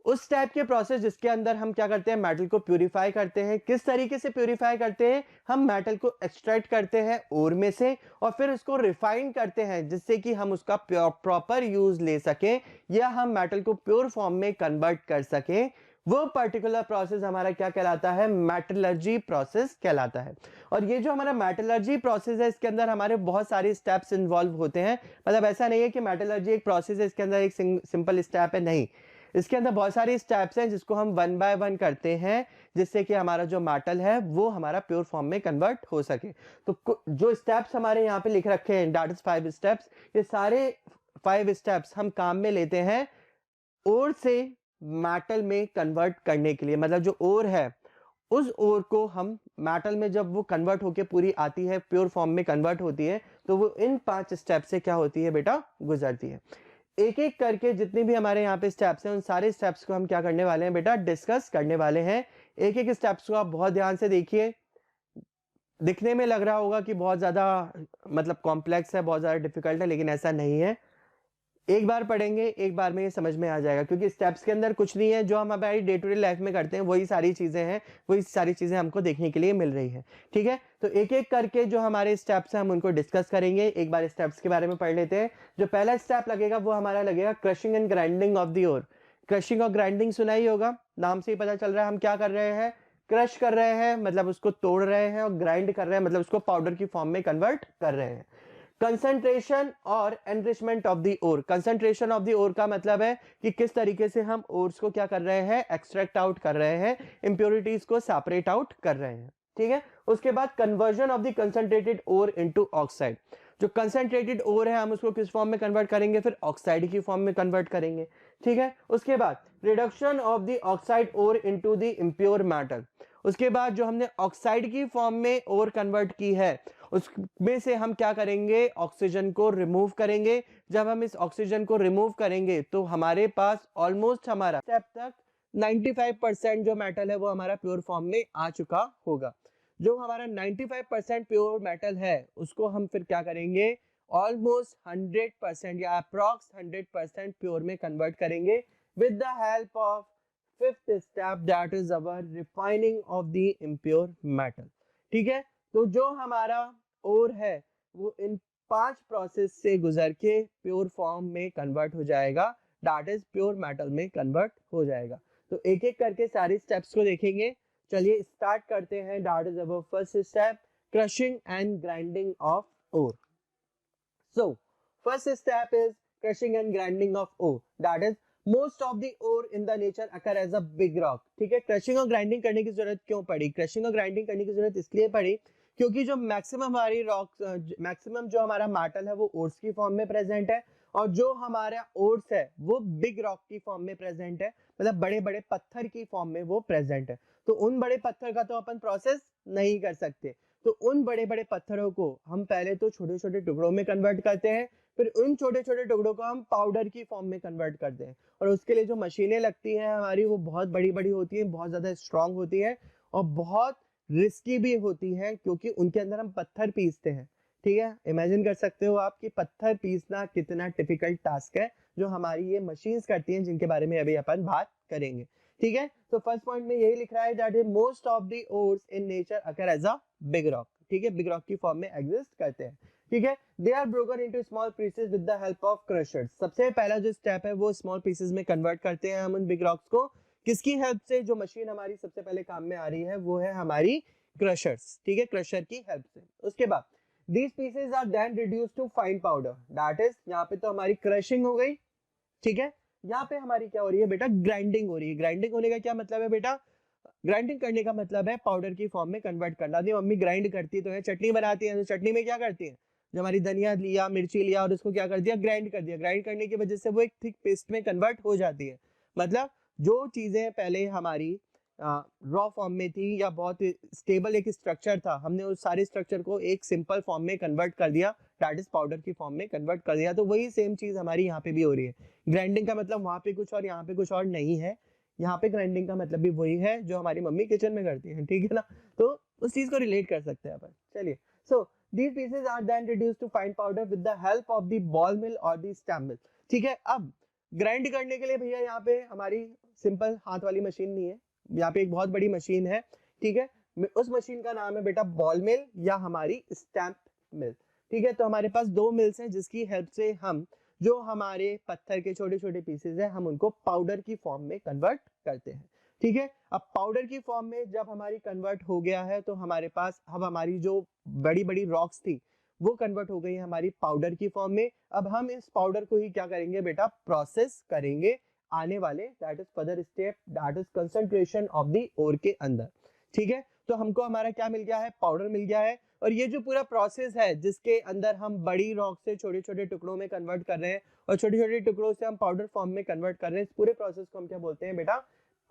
उस टाइप के प्रोसेस जिसके अंदर हम क्या करते हैं, मेटल को प्यूरिफाई करते हैं। किस तरीके से प्यूरिफाई करते हैं, हम मेटल को एक्सट्रैक्ट करते हैं ओर में से और फिर उसको रिफाइन करते हैं जिससे कि हम उसका प्रॉपर यूज ले सकें या हम मेटल को प्योर फॉर्म में कन्वर्ट कर सकें। वो पर्टिकुलर प्रोसेस हमारा क्या कहलाता है, मेटलर्जी प्रोसेस कहलाता है। और ये जो हमारा मेटलर्जी प्रोसेस है इसके अंदर हमारे बहुत सारे स्टेप्स इन्वॉल्व होते हैं। मतलब ऐसा नहीं है कि मेटलर्जी एक प्रोसेस है, इसके अंदर एक सिंपल स्टेप है, नहीं, इसके अंदर बहुत सारे स्टेप्स हैं जिसको हम वन बाय वन करते हैं जिससे कि हमारा जो मेटल है वो हमारा प्योर फॉर्म में कन्वर्ट हो सके। तो जो स्टेप्स हमारे यहाँ पे लिख रखे हैं, दैट इज 5 स्टेप्स, ये सारे 5 स्टेप्स हम काम में लेते हैं ओर से मेटल में कन्वर्ट करने के लिए। मतलब जो ओर है उस ओर को हम मेटल में जब वो कन्वर्ट होके पूरी आती है, प्योर फॉर्म में कन्वर्ट होती है, तो वो इन 5 स्टेप से क्या होती है बेटा, गुजरती है। एक एक करके जितने भी हमारे यहाँ पे स्टेप्स हैं उन सारे स्टेप्स को हम क्या करने वाले हैं बेटा, डिस्कस करने वाले हैं। एक एक स्टेप्स को आप बहुत ध्यान से देखिए। दिखने में लग रहा होगा कि बहुत ज्यादा मतलब कॉम्प्लेक्स है, बहुत ज्यादा डिफिकल्ट है, लेकिन ऐसा नहीं है। एक बार पढ़ेंगे एक बार में ये समझ में आ जाएगा, क्योंकि स्टेप्स के अंदर कुछ नहीं है, जो हम हमारी डे टू डे लाइफ में करते हैं वही सारी चीजें हैं, वही सारी चीजें हमको देखने के लिए मिल रही है। ठीक है, तो एक एक करके जो हमारे स्टेप्स हैं हम उनको डिस्कस करेंगे। एक बार स्टेप्स के बारे में पढ़ लेते हैं। जो पहला स्टेप लगेगा वो हमारा लगेगा crushing and grinding of the ore. Crushing और ग्राइंडिंग सुना ही होगा, नाम से ही पता चल रहा है हम क्या कर रहे हैं, क्रश कर रहे हैं, मतलब उसको तोड़ रहे हैं, और ग्राइंड कर रहे हैं मतलब उसको पाउडर की फॉर्म में कन्वर्ट कर रहे हैं। कंसंट्रेशन और enrichment of the ore. Concentration of the ore का मतलब है कि किस तरीके से हम ओर्स को क्या कर रहे हैं, एक्सट्रैक्ट आउट कर रहे हैं, इंप्योरिटीज को सेपरेट आउट कर रहे हैं। ठीक है, उसके बाद conversion of the concentrated ore into oxide. जो कंसंट्रेटेड ओर है हम उसको किस फॉर्म में कन्वर्ट करेंगे, फिर ऑक्साइड की फॉर्म में कन्वर्ट करेंगे। ठीक है, उसके बाद reduction of the oxide ore into the impure matter. उसके बाद जो हमने ऑक्साइड की फॉर्म में ओर कन्वर्ट की है उसमें से हम क्या करेंगे, ऑक्सीजन को रिमूव करेंगे। जब हम इस ऑक्सीजन को रिमूव करेंगे तो हमारे पास ऑलमोस्ट हमारा स्टेप तक 95% जो मेटल है वो हमारा प्योर फॉर्म में आ चुका होगा। जो हमारा 95% प्योर मेटल है उसको हम फिर क्या करेंगे, ऑलमोस्ट 100% या अप्रॉक्स 100% प्योर में कन्वर्ट करेंगे with the help of fifth step that is our refining of the impure metal. ठीक है, तो जो हमारा ओर है वो इन 5 प्रोसेस से गुजर के प्योर फॉर्म में कन्वर्ट हो जाएगा, दैट इज प्योर मेटल में कन्वर्ट हो जाएगा। तो एक एक करके सारे स्टेप्स को देखेंगे। चलिए स्टार्ट करते हैं। That is our first step, crushing and grinding of ore. So, first step is crushing and grinding of ore. That is, most of the ore in the nature occur as a big rock. ठीक है, क्रशिंग और ग्राइंडिंग करने की जरूरत क्यों पड़ी? क्रशिंग और ग्राइंडिंग करने की जरूरत इसलिए पड़ी क्योंकि जो मैक्सिमम हमारी रॉक्स, मैक्सिमम जो हमारा मेटल है वो ओर्स की फॉर्म में प्रेजेंट है, और जो हमारा ओर्स है वो बिग रॉक की फॉर्म में प्रेजेंट है, मतलब बड़े बड़े पत्थर की फॉर्म में वो प्रेजेंट है। तो उन बड़े पत्थर का तो अपन प्रोसेस नहीं कर सकते, तो उन बड़े बड़े पत्थरों को हम पहले तो छोटे छोटे टुकड़ों में कन्वर्ट करते हैं, फिर उन छोटे छोटे टुकड़ों को हम पाउडर की फॉर्म में कन्वर्ट करते हैं। और उसके लिए जो मशीनें लगती हैं हमारी वो बहुत बड़ी बड़ी होती हैं, बहुत ज़्यादा स्ट्रांग होती है और बहुत रिस्की भी होती है, क्योंकि उनके अंदर हम पत्थर पीसते हैं। ठीक है, इमेजिन कर सकते हो आप कि पत्थर पीसना कितना डिफिकल्ट टास्क है, जो हमारी ये मशीन्स करती हैं, जिनके बारे में अभी अपन बात करेंगे। ठीक है, तो फर्स्ट पॉइंट में यही लिख रहा है that most of the ores in nature occur as a big rock. ठीक है, बिग रॉक की फॉर्म में एग्जिस्ट करते हैं। ठीक है, they are broken into small pieces with the help of crushers. सबसे पहला जो स्टेप है वो स्मॉल पीसेस में कन्वर्ट करते हैं हम उन बिग रॉक्स को। किसकी हेल्प से? जो मशीन हमारी सबसे पहले काम में आ रही है वो है हमारी क्रशर्स। ठीक है, क्रशर की हेल्प से। उसके बाद these pieces are then reduced to fine powder, that is, यहाँ पे तो हमारी क्रशिंग हो गई। ठीक है, यहाँ पे हमारी क्या हो रही है बेटा? ग्राइंडिंग हो रही है। ग्राइंडिंग होने का क्या मतलब है बेटा? ग्राइंडिंग करने का मतलब है पाउडर की फॉर्म में कन्वर्ट करना। नहीं, मम्मी ग्राइंड करती तो है, चटनी बनाती है, तो चटनी में क्या करती है? जो हमारी धनिया लिया, मिर्ची लिया और उसको क्या कर दिया? ग्राइंड कर दिया। ग्राइंड करने की वजह से वो एक थिक पेस्ट में कन्वर्ट हो जाती है। मतलब जो चीजें पहले हमारी रॉ फॉर्म में थी या बहुत स्टेबल एक स्ट्रक्चर था, हमने उस सारे स्ट्रक्चर को एक सिंपल फॉर्म में कन्वर्ट कर दिया, दैट इज पाउडर की फॉर्म में कन्वर्ट कर दिया। तो वही सेम चीज हमारी यहाँ पे भी हो रही है। ग्राइंडिंग का मतलब वहां पे कुछ और यहाँ पे कुछ और नहीं है। यहाँ पे ग्राइंडिंग का मतलब भी वही है जो हमारी मम्मी किचन में करती है। ठीक है ना, तो उस चीज को रिलेट कर सकते हैं अपन। चलिए, सो these pieces are then reduced to fine powder with the help of the ball mill or the stamp mill। ठीक है, अब ग्राइंड करने के लिए भैया यहाँ पे हमारी सिंपल हाथ वाली मशीन नहीं है, यहाँ पे एक बहुत बड़ी मशीन है। ठीक है, उस मशीन का नाम है बेटा बॉल मिल या हमारी स्टैंप मिल। ठीक है, तो हमारे पास दो मिल्स हैं जिसकी हेल्प से हम जो हमारे पत्थर के छोटे छोटे पीसेस हैं हम उनको पाउडर की फॉर्म में कन्वर्ट करते हैं। ठीक है, अब पाउडर की फॉर्म में जब हमारी कन्वर्ट हो गया है तो हमारे पास अब हमारी जो बड़ी बड़ी रॉक्स थी वो कन्वर्ट हो गई है हमारी पाउडर की फॉर्म में। अब हम इस पाउडर को ही क्या करेंगे बेटा? प्रोसेस करेंगे आने वाले that is further step, that is concentration of the ore के अंदर। ठीक है, तो हमको हमारा क्या मिल गया है? पाउडर मिल गया है। और ये जो पूरा प्रोसेस है जिसके अंदर हम बड़ी रॉक से छोटे छोटे टुकड़ों में कन्वर्ट कर रहे हैं और छोटे छोटे टुकड़ों से हम पाउडर फॉर्म में कन्वर्ट कर रहे हैं, इस पूरे प्रोसेस को हम क्या बोलते हैं बेटा?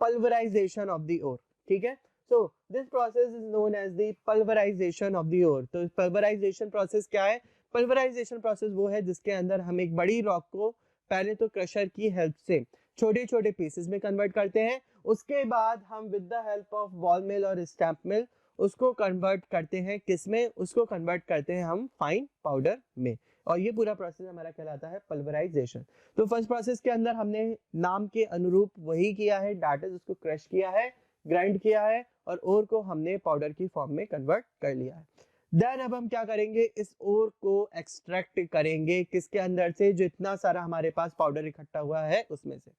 Pulverization of the ore. ठीक है, so this process is known as the pulverization of the ore. तो पल्वराइजेशन प्रोसेस क्या है? पल्वराइजेशन प्रोसेस वो है जिसके अंदर हम एक बड़ी रॉक को पहले तो क्रशर की हेल्प से छोटे छोटे पीसेस में कन्वर्ट करते हैं, उसके बाद हम with the help of ball mill और स्टैंप मिल उसको कन्वर्ट करते हैं किसमें? उसको कन्वर्ट करते हैं हम फाइन पाउडर में। और ये पूरा प्रोसेस हमारा कहलाता है पल्वराइजेशन। तो फर्स्ट प्रोसेस के अंदर हमने नाम के अनुरूप वही किया है, दैट इज उसको क्रश किया है, ग्राइंड किया है और ओर को हमने पाउडर की फॉर्म में कन्वर्ट कर लिया है। देन अब हम क्या करेंगे? इस ओर को एक्सट्रैक्ट करेंगे किसके अंदर से? जो इतना सारा हमारे पास पाउडर इकट्ठा हुआ है उसमें से।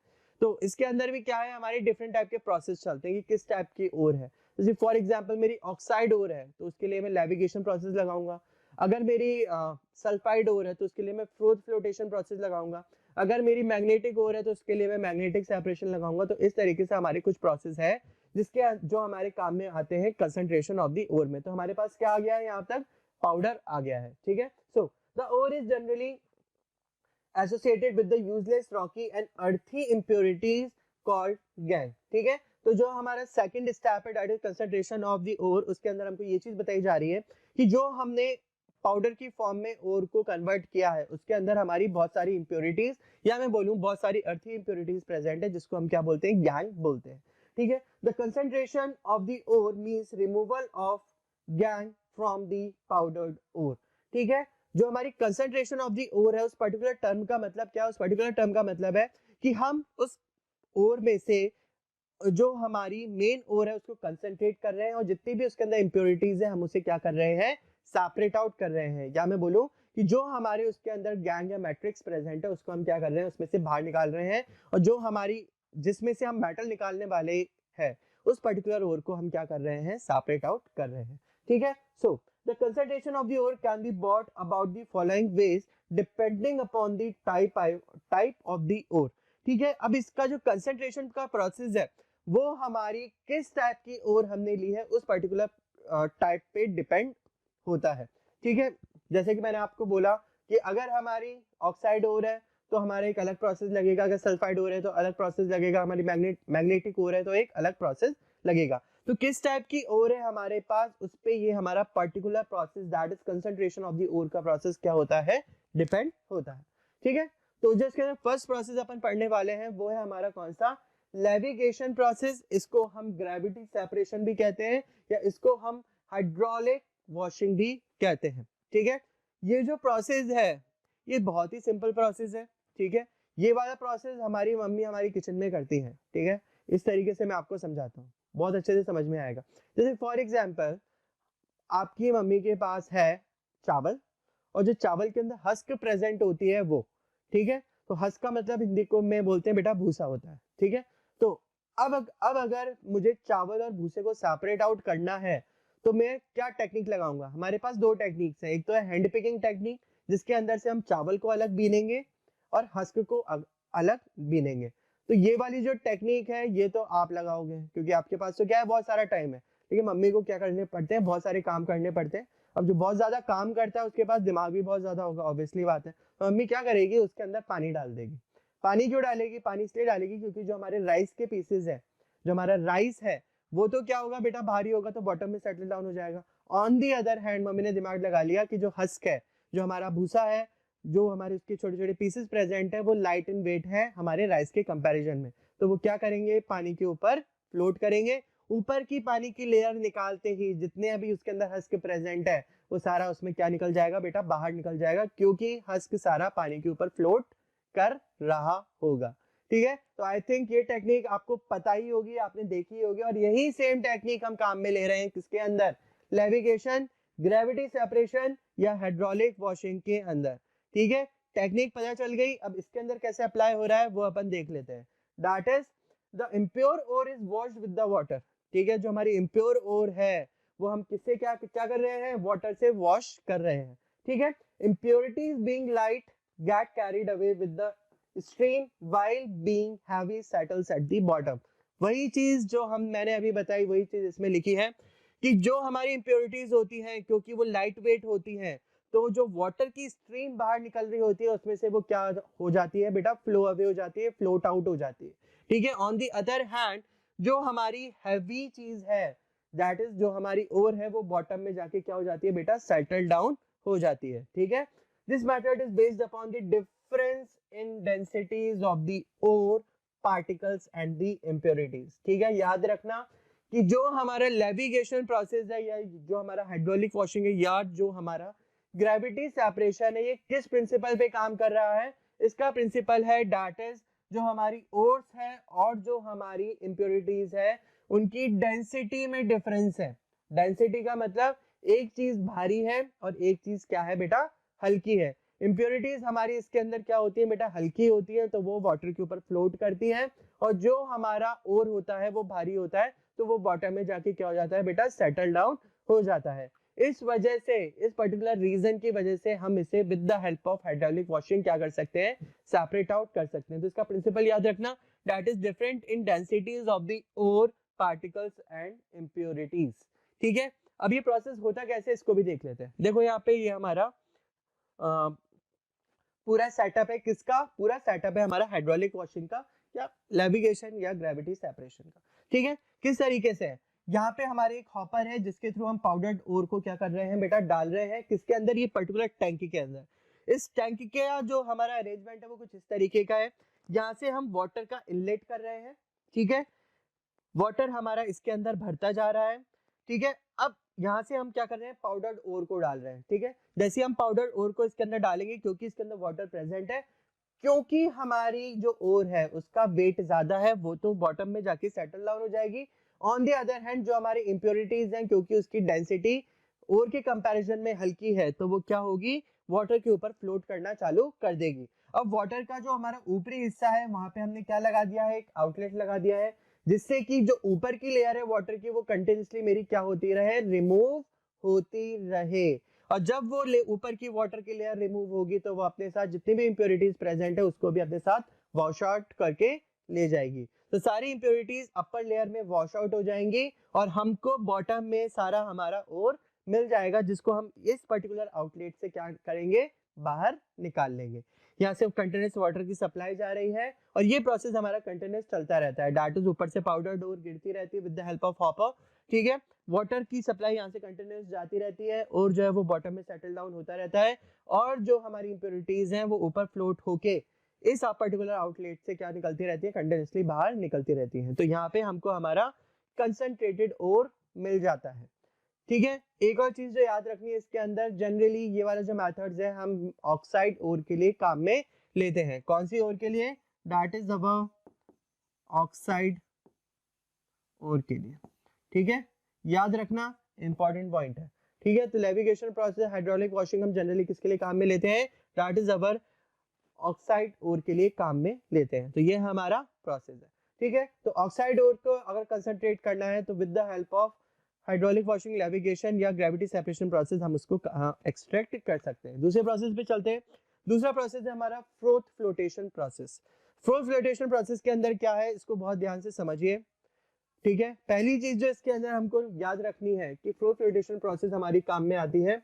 तो इसके अंदर भी क्या है? हमारे डिफरेंट टाइप के प्रोसेस चलते हैं कि किस टाइप की ओर है। जैसे फॉर एग्जांपल मेरी ऑक्साइड ओर है तो उसके लिए मैं लेविगेशन प्रोसेस लगाऊंगा। अगर मेरी सल्फाइड ओर है तो उसके लिए मैं फ्लोटेशन प्रोसेस लगाऊंगा। अगर मेरी मैग्नेटिक ओर है तो उसके लिए मैं मैग्नेटिक सेपरेशन लगाऊंगा। तो इस तरीके से हमारे कुछ प्रोसेस है जिसके जो हमारे काम में आते हैं कंसंट्रेशन ऑफ द ओर में। तो हमारे पास क्या आ गया है? यहाँ तक पाउडर आ गया है। ठीक है, so the ore is generally associated with the useless rocky and earthy impurities called gangue। ठीक है, तो जो हमारा सेकंड स्टेप है that is concentration of the ore, उसके अंदर हमको ये चीज बताई जा रही है कि जो हमने पाउडर की फॉर्म में ओर को कन्वर्ट किया है उसके अंदर हमारी बहुत सारी इंप्योरिटीज या मैं बोलूं बहुत सारी अर्थी इंप्योरिटीज प्रेजेंट है, जिसको हम क्या बोलते हैं? गैंग बोलते हैं। ठीक है, the concentration of the ore means removal of gangue from the powdered ore. ठीक है, जो हमारी कंसंट्रेशन ऑफ द ओर है, उस पर्टिकुलर टर्म का मतलब क्या है? उस पर्टिकुलर टर्म का मतलब है कि हम उस ओर में से जो हमारी मेन ओर है उसको कंसंट्रेट कर रहे हैं और जितनी भी उसके अंदर इंप्योरिटीज है हम उसे क्या कर रहे हैं? सेपरेट आउट कर रहे हैं। या मैं बोलूं कि जो हमारे उसके अंदर गैंग या मैट्रिक्स प्रेजेंट है उसको हम क्या कर रहे हैं? उसमें से बाहर निकाल रहे हैं। और जो हमारी जिसमें से हम मेटल निकालने वाले हैं उस पर्टिकुलर ओर को हम क्या कर रहे हैं? सेपरेट आउट कर रहे हैं। ठीक है। So the concentration of the ore can be brought about the following ways depending upon the type of the ore. ठीक है। अब इसका जो कंसंट्रेशन का प्रोसेस है वो हमारी किस टाइप की ओर हमने ली है उस पर्टिकुलर टाइप पे डिपेंड होता है। ठीक है। जैसे कि मैंने आपको बोला कि अगर हमारी ऑक्साइड ओर है तो हमारा एक अलग प्रोसेस लगेगा, अगर सल्फाइड ओर है तो अलग प्रोसेस लगेगा, हमारी मैग्नेटिक ओर है तो एक अलग प्रोसेस लगेगा। तो किस टाइप की ओर है हमारे पास उस पे ये हमारा particular process that is concentration of the ore का प्रोसेस क्या होता है? डिपेंड होता है। ठीक है। तो जिसके अंदर फर्स्ट प्रोसेस अपन पढ़ने वाले हैं वो है हमारा कौन सा? Levigation process. इसको हम ग्रेविटी सेपरेशन भी कहते हैं या इसको हम हाइड्रोलिक वॉशिंग भी कहते हैं। ठीक है। ये जो प्रोसेस है ये बहुत ही सिंपल प्रोसेस है। ठीक है। ये वाला प्रोसेस हमारी मम्मी हमारी किचन में करती है। ठीक है। इस तरीके से मैं आपको समझाता हूँ, बहुत अच्छे से समझ में आएगा। जैसे फॉर एग्जाम्पल आपकी मम्मी के पास है चावल और जो चावल के अंदर हस्क प्रेजेंट होती है वो, ठीक है। तो हस्क का मतलब हिंदी को में बोलते हैं बेटा भूसा होता है। ठीक है। तो अब अगर मुझे चावल और भूसे को सेपरेट आउट करना है तो मैं क्या टेक्निक लगाऊंगा? हमारे पास दो टेक्निक्स हैं। एक तो है हैंड पिकिंग टेक्निक जिसके अंदर से हम चावल को अलग बीनेंगे और हस्क को अलग बीनेंगे। तो ये वाली जो टेक्निक है ये तो आप लगाओगे क्योंकि आपके पास तो क्या है, बहुत सारा टाइम है। लेकिन मम्मी को क्या करने पड़ते हैं? बहुत सारे काम करने पड़ते हैं। अब जो बहुत ज्यादा काम करता है उसके पास दिमाग भी बहुत ज्यादा होगा, ऑब्वियसली बात है। तो मम्मी क्या करेगी? उसके अंदर पानी डाल देगी। पानी क्यों डालेगी? पानी इसलिए डालेगी क्योंकि जो हमारे राइस के पीसेस है, जो हमारा राइस है वो तो क्या होगा बेटा? भारी होगा तो बॉटम में सेटल डाउन हो जाएगा। On the other hand mummy ने दिमाग लगा लिया कि जो हस्क है, जो हमारा भूसा है, जो हमारे उसके छोटे छोटे पीसेस प्रेजेंट है वो लाइट इन वेट है हमारे राइस के कंपैरिजन में। तो वो क्या करेंगे? पानी के ऊपर फ्लोट करेंगे। ऊपर की पानी की लेयर निकालते ही जितने अभी उसके अंदर हस्क प्रेजेंट है वो सारा उसमें क्या निकल जाएगा बेटा? बाहर निकल जाएगा क्योंकि हस्क सारा पानी के ऊपर फ्लोट कर रहा होगा। ठीक है। तो आई थिंक ये टेक्निक आपको पता ही होगी, आपने देखी होगी और यही सेम टेक्निक हम काम में ले रहे हैं किसके अंदर? लेविगेशन, ग्रेविटी सेपरेशन या हाइड्रोलिक वॉशिंग के अंदर। ठीक है। टेक्निक पता चल गई। अब इसके अंदर कैसे अप्लाई हो रहा है वो अपन देख लेते हैं। That is the impure ore is washed with the water. ठीक है। जो हमारी इम्प्योर ओर है वो हम किससे क्या क्या कर रहे हैं? वाटर से वॉश कर रहे हैं। ठीक है। impurities being light get carried away with the stream while being heavy settles at the bottom। वही चीज जो मैंने अभी बताई वही चीज इसमें लिखी है कि जो हमारी impurities होती हैं क्योंकि वो लाइट वेट होती हैं तो जो वाटर की स्ट्रीम बाहर निकल रही होती है उसमें से वो क्या हो जाती है बेटा? फ्लो अवे हो जाती है, फ्लोट आउट हो जाती है। ठीक है। ऑन दी अदर हैंड जो हमारी हैवी चीज है दैट इज जो हमारी ओर है वो बॉटम में जाके क्या हो जाती है बेटा? सेटल डाउन हो जाती है। ठीक है। This method is based upon the difference in densities of the ore particles and the impurities. ठीक है। याद रखना कि जो हमारा लेविगेशन प्रोसेस है या जो हमारा हाइड्रोलिक वॉशिंग है या जो हमारा ग्रेविटी सेपरेशन है ये किस प्रिंसिपल पे काम कर रहा है? इसका प्रिंसिपल है दैट इज जो हमारी ओर्स है और जो हमारी इंप्योरिटीज है उनकी डेंसिटी में डिफरेंस है। डेंसिटी का मतलब एक चीज भारी है और एक चीज क्या है बेटा? हल्की है। इंप्योरिटीज हमारी इसके अंदर क्या होती है बेटा? हल्की होती है तो वो वाटर के ऊपर फ्लोट करती है और जो हमारा ओर होता है वो भारी होता है तो वो बॉटम में जाके क्या हो जाता है बेटा? सेटल डाउन हो जाता है। इस वजह से, इस पर्टिकुलर रीजन की वजह से हम इसे with the help of hydraulic washing क्या कर सकते हैं? सेपरेट आउट कर सकते हैं। तो इसका प्रिंसिपल याद रखना that is different in densities of the ore particles and impurities. ठीक है। अब ये प्रोसेस होता कैसे इसको भी देख लेते हैं। देखो यहाँ पे ये हमारा पूरा सेटअप है। किसका पूरा सेटअप है? हमारा हाइड्रोलिक वॉशिंग का या लेविगेशन या ग्रेविटी सेपरेशन का। ठीक है। किस तरीके से है? यहाँ पे हमारे एक हॉपर है जिसके थ्रू हम पाउडर्ड ओर को क्या कर रहे हैं बेटा? डाल रहे हैं। किसके अंदर? ये पर्टिकुलर टैंक के अंदर। इस टैंक का जो हमारा अरेंजमेंट है वो कुछ इस तरीके का है। यहाँ से हम वाटर का इनलेट कर रहे हैं। ठीक है। वाटर हमारा इसके अंदर भरता जा रहा है। ठीक है। अब यहाँ से हम क्या कर रहे हैं, पाउडर्ड ओर को डाल रहे हैं, ठीक है। जैसे हम पाउडर्ड ओर को इसके अंदर डालेंगे, क्योंकि इसके अंदर वाटर प्रेजेंट है, क्योंकि हमारी जो ओर है उसका वेट ज्यादा है, वो तो बॉटम में जाके सेटल डाउन हो जाएगी। ऑन द अदर हैंड जो हमारी इम्प्योरिटीज हैं, क्योंकि उसकी डेंसिटी ओर के कंपैरिजन में हल्की है, तो वो क्या होगी, वाटर के ऊपर फ्लोट करना चालू कर देगी। अब वाटर का जो हमारा ऊपरी हिस्सा है, वहां पे हमने क्या लगा दिया है, एक आउटलेट लगा दिया है, जिससे कि जो ऊपर की लेयर है वाटर की, वो कंटिन्यूसली मेरी क्या होती रहे, रिमूव होती रहे। और जब वो ऊपर की वाटर की लेयर रिमूव होगी, तो वो अपने साथ जितनी भी इंप्योरिटीज प्रेजेंट है उसको भी अपने साथ वॉश आउट करके ले जाएगी। तो सारी इंप्योरिटीज अपर लेयर में वॉश आउट हो जाएंगी और हमको बॉटम में सारा हमारा ओर मिल जाएगा, जिसको हम इस पर्टिकुलर आउटलेट से क्या करेंगे, बाहर निकाल लेंगे। यहाँ से कंटिन्यूस वाटर की सप्लाई जा रही है और ये प्रोसेस हमारा कंटिन्यूस चलता रहता है। दैट इज ऊपर से पाउडर डोर गिरती रहती है with the help of hopper, ठीक है। वाटर की सप्लाई यहाँ से कंटिन्यूस जाती रहती है और जो है वो बॉटम में सेटल डाउन होता रहता है, और जो हमारी इंप्योरिटीज हैं वो ऊपर फ्लोट होके इस पर्टिकुलर आउटलेट से क्या निकलती रहती है, कंटिन्यूसली बाहर निकलती रहती है। तो यहाँ पे हमको हमारा कंसंट्रेटेड ओर मिल जाता है, ठीक है। एक और चीज जो याद रखनी है इसके अंदर, जनरली ये वाला जो मेथड्स है हम ऑक्साइड ओर के लिए काम में लेते हैं। कौन सी ओर के लिए, दैट इज अवर ऑक्साइड ओर के लिए, ठीक है। याद रखना, इंपॉर्टेंट पॉइंट है, ठीक है। तो लेविगेशन प्रोसेस, हाइड्रोलिक वॉशिंग हम जनरली किसके लिए काम में लेते हैं, दैट इज अवर ऑक्साइड ओर के लिए काम में लेते हैं। तो ये हमारा प्रोसेस है, ठीक है। तो ऑक्साइड ओर को अगर कंसंट्रेट करना है तो with the help of hydraulic washing, levigation या ग्रेविटी सेपरेशन प्रोसेस हम उसको एक्सट्रैक्ट कर सकते हैं। दूसरे प्रोसेस पे चलते हैं। दूसरा प्रोसेस है हमारा froth flotation process. Froth flotation process के अंदर क्या है, इसको बहुत ध्यान से समझिए, ठीक है। पहली चीज जो इसके अंदर हमको याद रखनी है कि फ्रोथ फ्लोटेशन प्रोसेस हमारी काम में आती है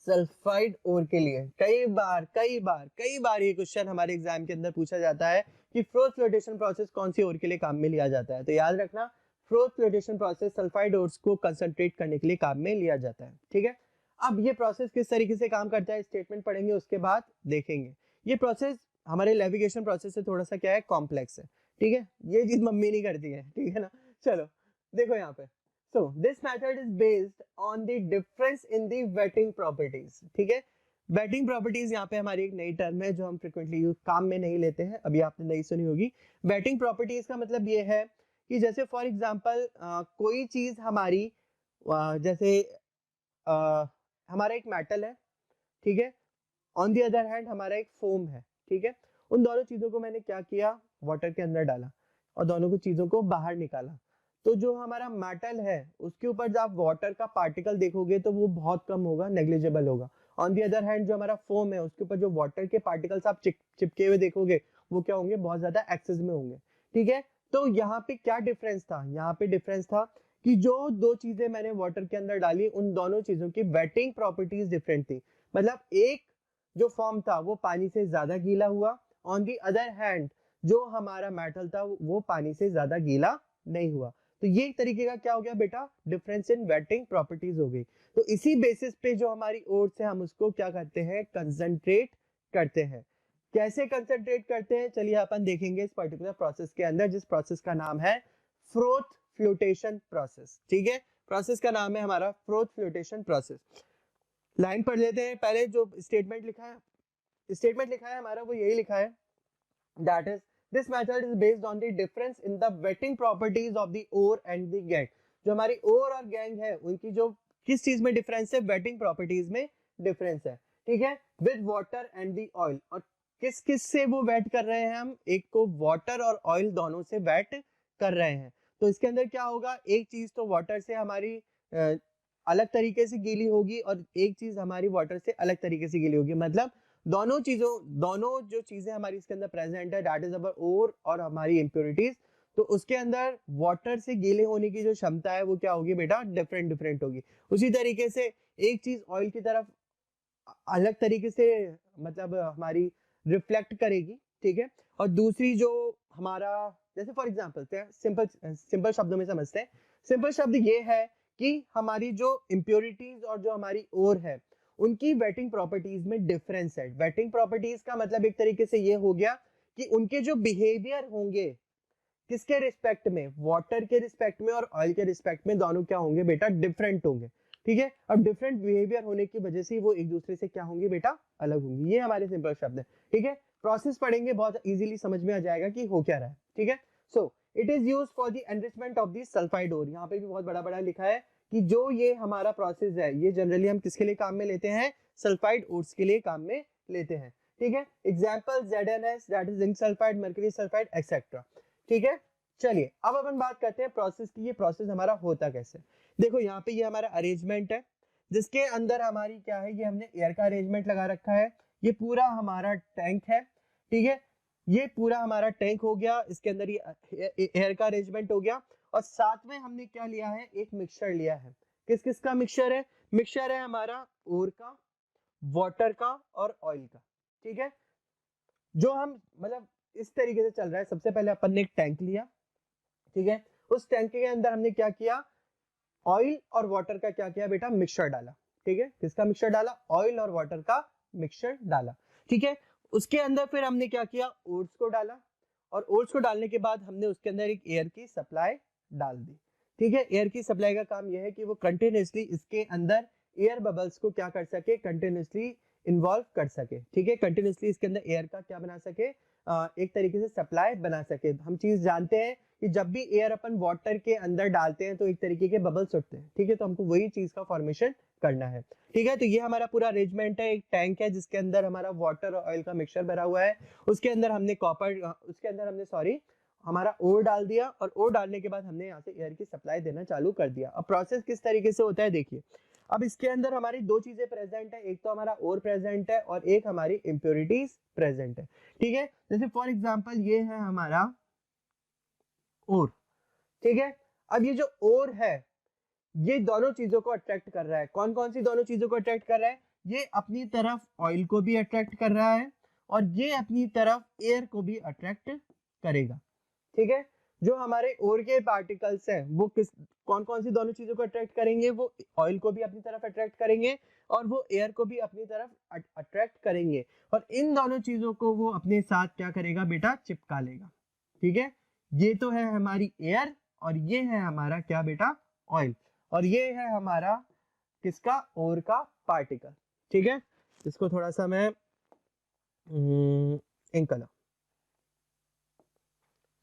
सल्फाइड ओर के लिए। कई बार ये क्वेश्चन हमारे एग्जाम के अंदर पूछा जाता है कि फ्रोथ फ्लोटेशन प्रोसेस कौन सी ओर के लिए काम में लिया जाता है। तो याद रखना, froth flotation process sulphide ores को कंसंट्रेट करने के लिए काम में लिया जाता है, ठीक है। अब ये प्रोसेस किस तरीके से काम करता है, स्टेटमेंट पढ़ेंगे उसके बाद देखेंगे। ये प्रोसेस हमारे लेविगेशन प्रोसेस से थोड़ा सा क्या है, कॉम्प्लेक्स है, ठीक है। ये चीज मम्मी नहीं करती है, ठीक है ना। चलो देखो यहाँ पे, so this method is based on the difference in the wetting properties, ठीक है। वेटिंग प्रॉपर्टीज यहाँ पे हमारी एक नई टर्म है जो हम फ्रिक्वेंटली यूज काम में नहीं लेते हैं, अभी आपने नहीं सुनी होगी। वेटिंग प्रॉपर्टीज का मतलब ये है कि जैसे फॉर एग्जांपल कोई चीज हमारी जैसे हमारा एक मेटल है, ठीक है, ऑन दी अदर हैंड हमारा एक फोम है, ठीक है। उन दोनों चीजों को मैंने क्या किया, वाटर के अंदर डाला और दोनों को चीजों को बाहर निकाला। तो जो हमारा मेटल है उसके ऊपर जब आप वाटर का पार्टिकल देखोगे तो वो बहुत कम होगा, नेग्लिजिबल होगा। ऑन दी अदर हैंड जो हमारा फोम है उसके ऊपर जो वाटर के पार्टिकल्स आप चिपके हुए देखोगे वो क्या होंगे, बहुत ज्यादा एक्सेस में होंगे, ठीक है। तो यहाँ पे क्या डिफरेंस था, यहाँ पे डिफरेंस था कि जो दो चीजें मैंने वाटर के अंदर डाली उन दोनों चीजों की वेटिंग प्रॉपर्टीज डिफरेंट थी। मतलब एक जो फॉर्म था वो पानी से ज्यादा गीला हुआ, ऑन दी अदर हैंड जो हमारा मेटल था वो पानी से ज्यादा गीला नहीं हुआ। तो ये एक तरीके का क्या हो गया बेटा, डिफरेंस इन वेटिंग प्रॉपर्टीज हो गई। तो इसी बेसिस पे जो हमारी ओर से हम उसको क्या करते हैं, कंसंट्रेट करते हैं। कैसे कंसंट्रेट करते हैं, चलिए अपन देखेंगे इस पर्टिकुलर प्रोसेस के अंदर, जिस प्रोसेस का नाम है फ्रोथ फ्लोटेशन प्रोसेस, ठीक है। प्रोसेस का नाम है हमारा फ्रोथ फ्लोटेशन प्रोसेस। लाइन पढ़ लेते हैं। पहले जो स्टेटमेंट लिखा है हमारा वो यही लिखा है, that is this method is based on the difference in the wetting properties of the ore and the gangue। जो हमारी ore और गैंग है उनकी जो किस चीज में डिफरेंस है, वेटिंग प्रॉपर्टीज में डिफरेंस है, ठीक है। With water and the oil, और किस किस से वो वेट कर रहे हैं हम, एक को वाटर और ऑयल दोनों से वेट कर रहे हैं। तो इसके अंदर क्या होगा, एक चीज तो वाटर से हमारी अलग तरीके से गीली होगी और एक चीज हमारी वाटर से अलग तरीके से गीली होगी। मतलब दोनों जो चीजें हमारी इसके अंदर प्रेजेंट है, दैट इज अवर ओर और हमारी इंप्योरिटीज, तो उसके अंदर वाटर से गीले होने की जो क्षमता है वो क्या होगी बेटा, डिफरेंट होगी। उसी तरीके से एक चीज ऑयल की तरफ अलग तरीके से मतलब हमारी रिफ्लेक्ट करेगी, ठीक है। और दूसरी जो हमारा, जैसे फॉर एग्जांपल सिंपल शब्दों में समझते हैं। सिंपल शब्द ये है कि हमारी जो इंप्योरिटीज और जो हमारी ओर है उनकी वेटिंग प्रॉपर्टीज में डिफरेंस है। वेटिंग प्रॉपर्टीज का मतलब एक तरीके से ये हो गया कि उनके जो बिहेवियर होंगे, किसके रिस्पेक्ट में, वाटर के रिस्पेक्ट में और ऑयल के रिस्पेक्ट में, दोनों क्या होंगे बेटा, डिफरेंट होंगे। ठीक है, अब डिफरेंट बिहेवियर होने की वजह से वो एक दूसरे से क्या होंगे बेटा, अलग होंगे। ये हमारे सिंपल शब्द है। ठीक है, प्रोसेस पढ़ेंगे बहुत इजीली समझ में आ जाएगा कि हो क्या रहा है। ठीक है, so it is used for the enrichment of the sulphide ore. यहाँ पे भी बहुत बड़ा बड़ा लिखा है कि जो ये हमारा प्रोसेस है ये जनरली हम किसके लिए काम में लेते हैं, सल्फाइड ओर्स के लिए काम में लेते हैं। ठीक है, example ZnS that is zinc sulphide, mercury sulphide etcetera. ठीक है, चलिए अब अपन बात करते हैं प्रोसेस की। ये प्रोसेस हमारा होता कैसे। देखो यहाँ पे ये हमारा अरेंजमेंट है जिसके अंदर हमारी क्या है, ये हमने एयर का अरेंजमेंट लगा रखा है। ये पूरा हमारा टैंक है। ठीक है, ये पूरा हमारा टैंक हो गया, इसके अंदर ये एयर का अरेंजमेंट हो गया और साथ में हमने क्या लिया है, एक मिक्सचर लिया है। किस किस का मिक्सचर है, मिक्सचर है हमारा ओर का, वाटर का और ऑयल का। ठीक है, जो हम मतलब इस तरीके से चल रहा है। सबसे पहले अपन ने एक टैंक लिया। ठीक है, उस टैंक के अंदर हमने क्या किया, ऑयल और वाटर का क्या किया बेटा, मिक्सचर डाला। ठीक है, किसका मिक्सचर डाला, ऑयल और वाटर का मिक्सचर डाला। ठीक है, उसके अंदर फिर हमने क्या किया, ओट्स को डाला और ओट्स को डालने के बाद हमने उसके अंदर एक एयर की सप्लाई डाल दी। ठीक है, एयर की सप्लाई का काम यह है कि वो कंटिन्यूसली इसके अंदर एयर बबल्स को क्या कर सके, कंटिन्यूसली इन्वॉल्व कर सके। ठीक है, कंटिन्यूसली इसके अंदर एयर का क्या बना सके, एक तरीके से सप्लाई बना सके। हम चीज जानते हैं कि जब भी एयर अपन वाटर के अंदर डालते हैं तो एक तरीके के बबल्स उठते हैं। ठीक है, तो हमको वही चीज का फॉर्मेशन करना है। ठीक है, तो ये हमारा पूरा अरेंजमेंट है। एक टैंक है जिसके अंदर हमारा वाटर और ऑयल का मिक्सचर भरा हुआ है। उसके अंदर हमने हमारा ओर डाल दिया और ओर डालने के बाद हमने यहाँ से एयर की सप्लाई देना चालू कर दिया। अब प्रोसेस किस तरीके से होता है देखिए। अब इसके अंदर हमारी दो चीजें प्रेजेंट है, एक तो हमारा ओर प्रेजेंट है और एक हमारी इम्प्योरिटीज प्रेजेंट है। ठीक है, जैसे फॉर एग्जांपल ये है हमारा ओर। ठीक है, अब ये जो ओर है ये दोनों चीजों को अट्रैक्ट कर रहा है। कौन कौन सी दोनों चीजों को अट्रैक्ट कर रहा है, ये अपनी तरफ ऑयल को भी अट्रैक्ट कर रहा है और ये अपनी तरफ एयर को भी अट्रैक्ट करेगा। ठीक है, जो हमारे ओर के पार्टिकल्स हैं वो कौन कौन सी दोनों चीजों को अट्रैक्ट करेंगे, वो ऑयल को भी अपनी तरफ अट्रैक्ट करेंगे और वो एयर को भी अपनी तरफ अट्रैक्ट करेंगे और इन दोनों चीजों को वो अपने साथ क्या करेगा बेटा, चिपका लेगा। ठीक है, ये तो है हमारी एयर और ये है हमारा क्या बेटा, ऑयल, और ये है हमारा किसका, ओर का पार्टिकल। ठीक है, इसको थोड़ा सा मैं इंक कलर,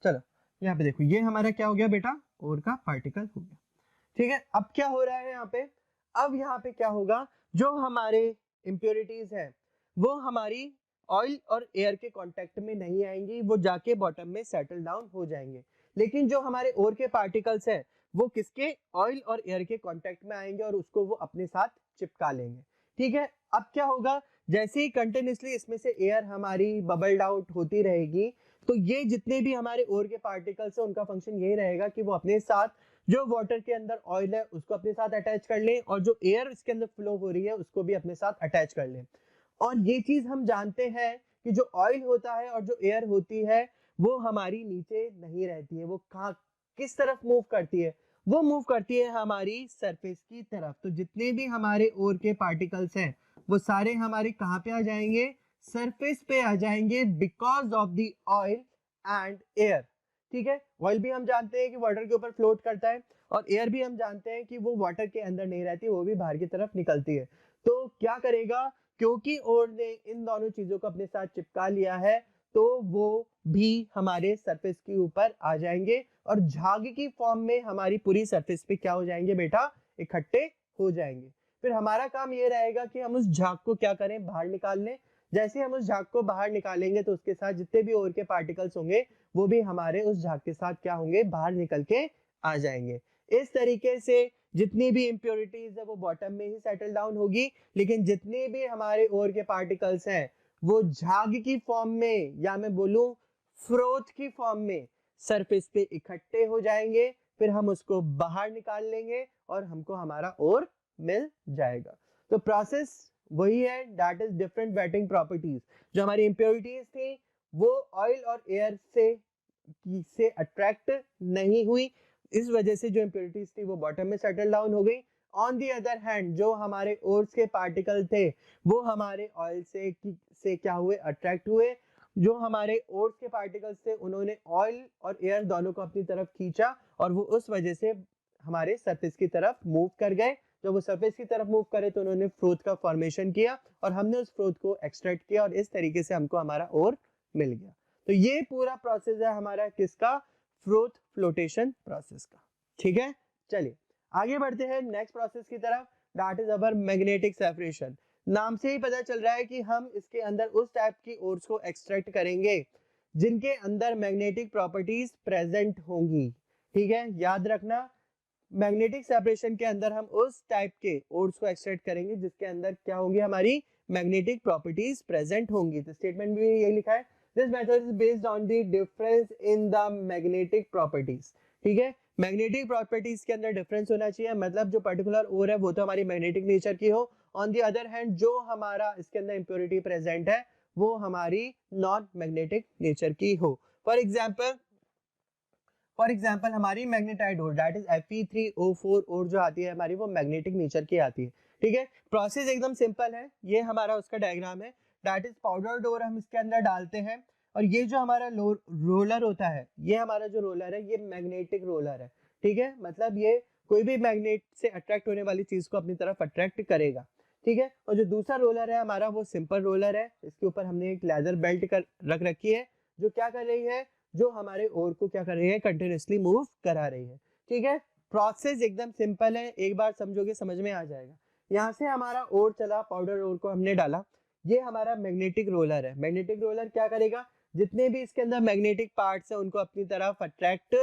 चलो यहाँ पे देखो ये हमारा क्या हो गया बेटा, ओर का पार्टिकल हो गया। ठीक है, अब क्या हो रहा है यहाँ पे, अब यहाँ पे क्या होगा, जो हमारे इम्प्योरिटीज हैं वो हमारी ऑयल और एयर के कांटेक्ट में नहीं आएंगी, वो जाके बॉटम में सेटल डाउन हो जाएंगे। लेकिन जो हमारे ओर के पार्टिकल्स हैं वो किसके, ऑयल और एयर के कांटेक्ट में आएंगे और उसको वो अपने साथ चिपका लेंगे। ठीक है, अब क्या होगा, जैसे ही कंटिन्यूसली इसमें से एयर हमारी बबल्ड आउट होती रहेगी तो ये जितने भी हमारे ओर के पार्टिकल्स हैं उनका फंक्शन यही रहेगा कि वो अपने साथ जो वाटर के अंदर ऑयल है उसको अपने साथ अटैच कर लें और जो एयर इसके अंदर फ्लो हो रही है उसको भी अपने साथ अटैच कर लें। और ये चीज हम जानते हैं कि जो ऑयल होता है और जो एयर होती है वो हमारी नीचे नहीं रहती है, वो कहाँ किस तरफ मूव करती है, वो मूव करती है हमारी सरफेस की तरफ। तो जितने भी हमारे ओर के पार्टिकल्स हैं वो सारे हमारे कहाँ पे आ जाएंगे, सरफेस पे आ जाएंगे, because of the oil and air. ठीक है, ऑयल भी हम जानते हैं कि वाटर के ऊपर फ्लोट करता है और एयर भी हम जानते हैं कि वो वाटर के अंदर नहीं रहती, वो भी बाहर की तरफ निकलती है। तो क्या करेगा, क्योंकि ओर ने इन दोनों चीजों को अपने साथ चिपका लिया है तो वो भी हमारे सरफेस के ऊपर आ जाएंगे और झाग की फॉर्म में हमारी पूरी सरफेस पे क्या हो जाएंगे बेटा, इकट्ठे हो जाएंगे। फिर हमारा काम ये रहेगा कि हम उस झाग को क्या करें, बाहर निकाल लें। जैसे हम उस झाग को बाहर निकालेंगे तो उसके साथ जितने भी ओर के पार्टिकल्स होंगे वो भी हमारे उस झाग के साथ क्या होंगे, बाहर निकल के आ जाएंगे। इस तरीके से जितनी भी इम्प्योरिटीज है वो बॉटम में ही सेटल डाउन होगी, लेकिन जितने भी हमारे ओर के पार्टिकल्स हैं वो झाग की फॉर्म में या मैं बोलूं फ्रोथ की फॉर्म में सरफेस पे इकट्ठे हो जाएंगे। फिर हम उसको बाहर निकाल लेंगे और हमको हमारा ओर मिल जाएगा। तो प्रोसेस वही है, that is different waiting properties. जो हमारी इम्प्योरिटीज थी वो ऑयल और एयर से अट्रैक्ट नहीं हुई, इस वजह से जो इम्प्योरिटीज थी वो बॉटम में सेटल डाउन हो गई। ऑन दी अदर हैंड जो हमारे ओर्स के पार्टिकल थे वो हमारे ऑयल से क्या हुए, अट्रैक्ट हुए जो हमारे ओर्स के पार्टिकल्स थे उन्होंने ऑयल और एयर दोनों को अपनी तरफ खींचा और वो उस वजह से हमारे सरफेस की तरफ मूव कर गए। जब वो सरफेस की तरफ मूव करे तो उन्होंने फ्रोथ का फॉर्मेशन किया और हमने उस फ्रोथ को एक्सट्रैक्ट किया और इस तरीके से हमको हमारा ओर मिल गया। तो ये पूरा प्रोसेस है हमारा किसका, फ्रोथ फ्लोटेशन प्रोसेस का। ठीक है, चलिए आगे बढ़ते हैं नेक्स्ट प्रोसेस की तरफ, that is our magnetic separation. नाम से ही पता चल रहा है कि हम इसके अंदर उस टाइप की ओर्स को एक्सट्रैक्ट करेंगे जिनके अंदर मैग्नेटिक प्रॉपर्टीज प्रेजेंट होंगी। ठीक है, याद रखना मैग्नेटिक सेपरेशन के अंदर हम उस टाइप के ओर्स को एक्सट्रैक्ट करेंगे जिसके अंदर क्या होंगी, हमारी मैग्नेटिक प्रॉपर्टीज प्रेजेंट होंगी। तो स्टेटमेंट में यही लिखा है, this method is based on the difference in the magnetic properties. ठीक है, मैग्नेटिक प्रॉपर्टीज के अंदर डिफरेंस होना चाहिए, मतलब जो पर्टिकुलर ओर है वो तो हमारी मैग्नेटिक नेचर की हो, ऑन द अदर हैंड जो हमारा इसके अंदर इंप्योरिटी प्रेजेंट है वो हमारी नॉन मैग्नेटिक नेचर की हो। फॉर एग्जाम्पल हमारी मैग्नेटाइड ओर दैट इज Fe3O4 ओर जो आती है हमारी वो मैग्नेटिक नेचर की आती है। ठीक है, प्रोसेस एकदम सिंपल है, ये हमारा उसका डायग्राम है। दैट इज पाउडर डोर हम इसके अंदर डालते हैं और ये जो हमारा रोलर होता है, ये हमारा जो रोलर है ये मैग्नेटिक रोलर है। ठीक है, मतलब ये कोई भी मैग्नेट से अट्रैक्ट होने वाली चीज को अपनी तरफ अट्रैक्ट करेगा। ठीक है, और जो दूसरा रोलर है हमारा वो सिंपल रोलर है, इसके ऊपर हमने एक लेदर बेल्ट कर रख रखी है जो क्या कर रही है, जो हमारे ओर को क्या कर रही है, कंटिन्यूअसली मूव करा रही है। ठीक है, प्रोसेस एकदम सिंपल है, एक बार समझोगे समझ में आ जाएगा। यहाँ से हमारा ओर चला, पाउडर ओर को हमने डाला, ये हमारा मैग्नेटिक रोलर है। मैग्नेटिक रोलर क्या करेगा, जितने भी इसके अंदर मैग्नेटिक पार्ट्स है उनको अपनी तरफ अट्रैक्ट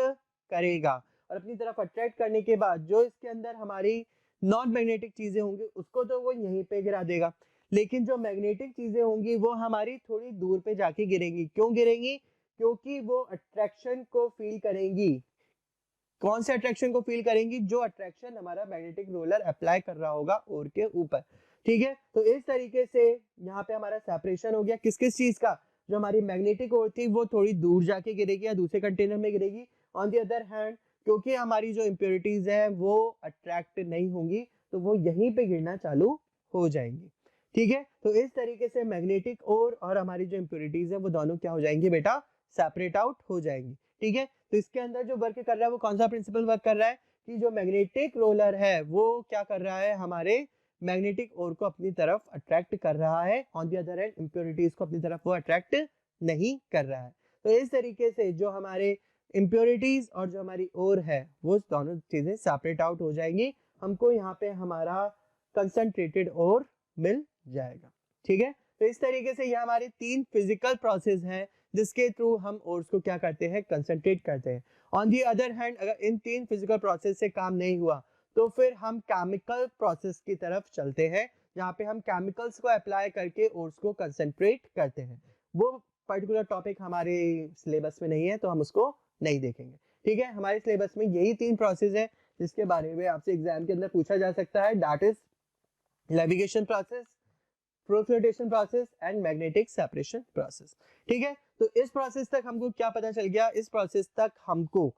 करेगा और अपनी तरफ अट्रैक्ट करने के बाद जो इसके अंदर हमारी नॉन मैग्नेटिक चीजें होंगी उसको तो वो यहीं पे गिरा देगा, लेकिन जो मैग्नेटिक चीजें होंगी वो हमारी थोड़ी दूर पे जाके गिरेंगी। क्यों गिरेंगी, क्योंकि वो अट्रैक्शन को फील करेंगी। कौन से अट्रैक्शन को फील करेंगी, जो अट्रैक्शन हमारा मैग्नेटिक रोलर अप्लाई कर रहा होगा ओर के ऊपर। ठीक है, तो इस तरीके से यहाँ पे हमारा सेपरेशन हो गया किस किस चीज का, जो हमारी मैग्नेटिक ओर थी वो थोड़ी दूर जाके गिरेगी या दूसरे कंटेनर में गिरेगी। ऑन द अदर हैंड क्योंकि हमारी जो इम्प्योरिटीज है वो अट्रैक्ट नहीं होंगी तो वो यहीं पे गिरना चालू हो जाएंगी। ठीक है, तो इस तरीके से मैग्नेटिक ओर और हमारी जो इम्प्योरिटीज है वो दोनों क्या हो जाएंगी बेटा, सेपरेट आउट हो जाएंगी। ठीक है, तो इसके अंदर जो वर्क कर रहा है वो कौन सा प्रिंसिपल वर्क कर रहा है कि जो मैग्नेटिक रोलर है वो क्या कर रहा है, हमारे मैग्नेटिक ओर को अपनी तरफ अट्रैक्ट कर रहा है, on the other hand impurities को अपनी तरफ वो अट्रैक्ट नहीं कर रहा है। तो इस तरीके से जो हमारे इम्प्योरिटीज और जो हमारी ओर है वो दोनों चीजें सेपरेट आउट हो जाएंगी, हमको यहाँ पे हमारा कंसंट्रेटेड ओर मिल जाएगा। ठीक है, तो इस तरीके से ये हमारे 3 फिजिकल प्रोसेस हैं जिसके थ्रू हम ओर्स को क्या करते हैं, कंसंट्रेट करते हैं। ऑन दी अदर हैंड अगर इन 3 फिजिकल प्रोसेस से काम नहीं हुआ तो फिर हम केमिकल प्रोसेस की तरफ चलते हैं जहाँ पे हम केमिकल्स को अप्लाई करके ओर्स को कंसंट्रेट करते हैं। वो पर्टिकुलर टॉपिक हमारे सिलेबस में नहीं है तो हम उसको नहीं देखेंगे। ठीक है, हमारे सिलेबस में यही 3 प्रोसेस है जिसके बारे में आपसे एग्जाम के अंदर पूछा जा सकता है, that is levigation process, flotation process and magnetic separation process. ठीक है, तो इस प्रोसेस तक हमको क्या पता चल गया, इस प्रोसेस तक हमको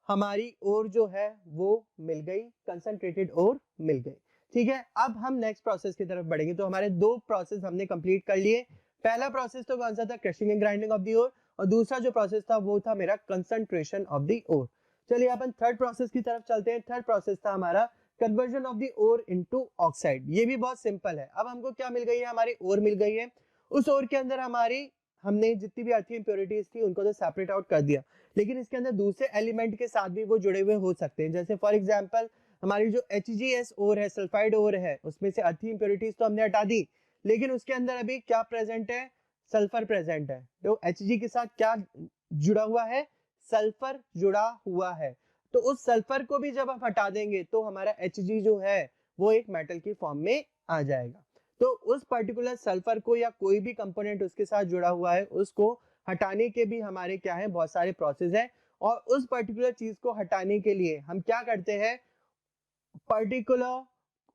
हमारी ओर जो है वो मिल गई, कंसंट्रेटेड ओर मिल गई। ठीक है, अब हम नेक्स्ट प्रोसेस की तरफ बढ़ेंगे। तो हमारे 2 प्रोसेस हमने कंप्लीट कर लिए। पहला प्रोसेस तो कौन सा था, crushing and grinding of the ore, और दूसरा जो प्रोसेस था वो था मेरा कंसंट्रेशन ऑफ द ओर। चलिए अपन थर्ड प्रोसेस की तरफ चलते हैं। थर्ड प्रोसेस था हमारा conversion of the ore into oxide. ये भी बहुत सिंपल है। अब हमको क्या मिल गई है, हमारी ओर मिल गई है, उस ओर के अंदर हमारी हमने जितनी भी अर्थी इंप्योरिटीज थी उनको तो सेपरेट आउट कर दिया, लेकिन इसके अंदर दूसरे एलिमेंट के साथ भी वो जुड़े हुए हो सकते हैं। जैसे फॉर एग्जांपल हमारी जो HgS ओर है, सल्फाइड ओर है, उसमें से अर्थी इंप्योरिटीज तो हमने हटा दी, लेकिन उसके अंदर अभी क्या प्रेजेंट है, सल्फर प्रेजेंट है। तो Hg के साथ क्या जुड़ा हुआ है, सल्फर जुड़ा हुआ है। तो उस सल्फर को भी जब हम हटा देंगे तो हमारा Hg जो है वो एक मेटल की फॉर्म में आ जाएगा। तो उस पर्टिकुलर सल्फर को या कोई भी कंपोनेंट उसके साथ जुड़ा हुआ है उसको हटाने के भी हमारे क्या है, बहुत सारे प्रोसेस है। और उस पर्टिकुलर चीज को हटाने के लिए हम क्या करते हैं, पर्टिकुलर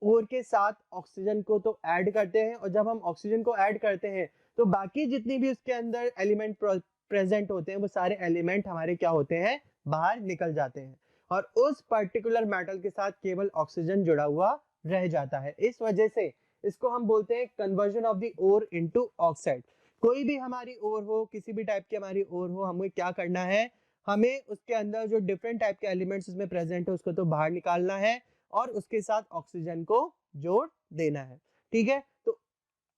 ओर के साथ ऑक्सीजन को तो ऐड करते हैं, और जब हम ऑक्सीजन को ऐड करते हैं तो बाकी जितनी भी उसके अंदर एलिमेंट प्रेजेंट होते हैं वो सारे एलिमेंट हमारे क्या होते हैं, बाहर निकल जाते हैं, और उस पर्टिकुलर मेटल के साथ केवल ऑक्सीजन जुड़ा हुआ रह जाता है। इस वजह से इसको हम बोलते हैं conversion of the ore into oxide. कोई भी हमारी ओर हो, किसी भी टाइप की हमारी ओर हो, हमें क्या करना है, हमें उसके अंदर जो डिफरेंट टाइप के एलिमेंट्स उसमें प्रेजेंट है उसको तो बाहर निकालना है और उसके साथ ऑक्सीजन को जोड़ देना है। ठीक है, तो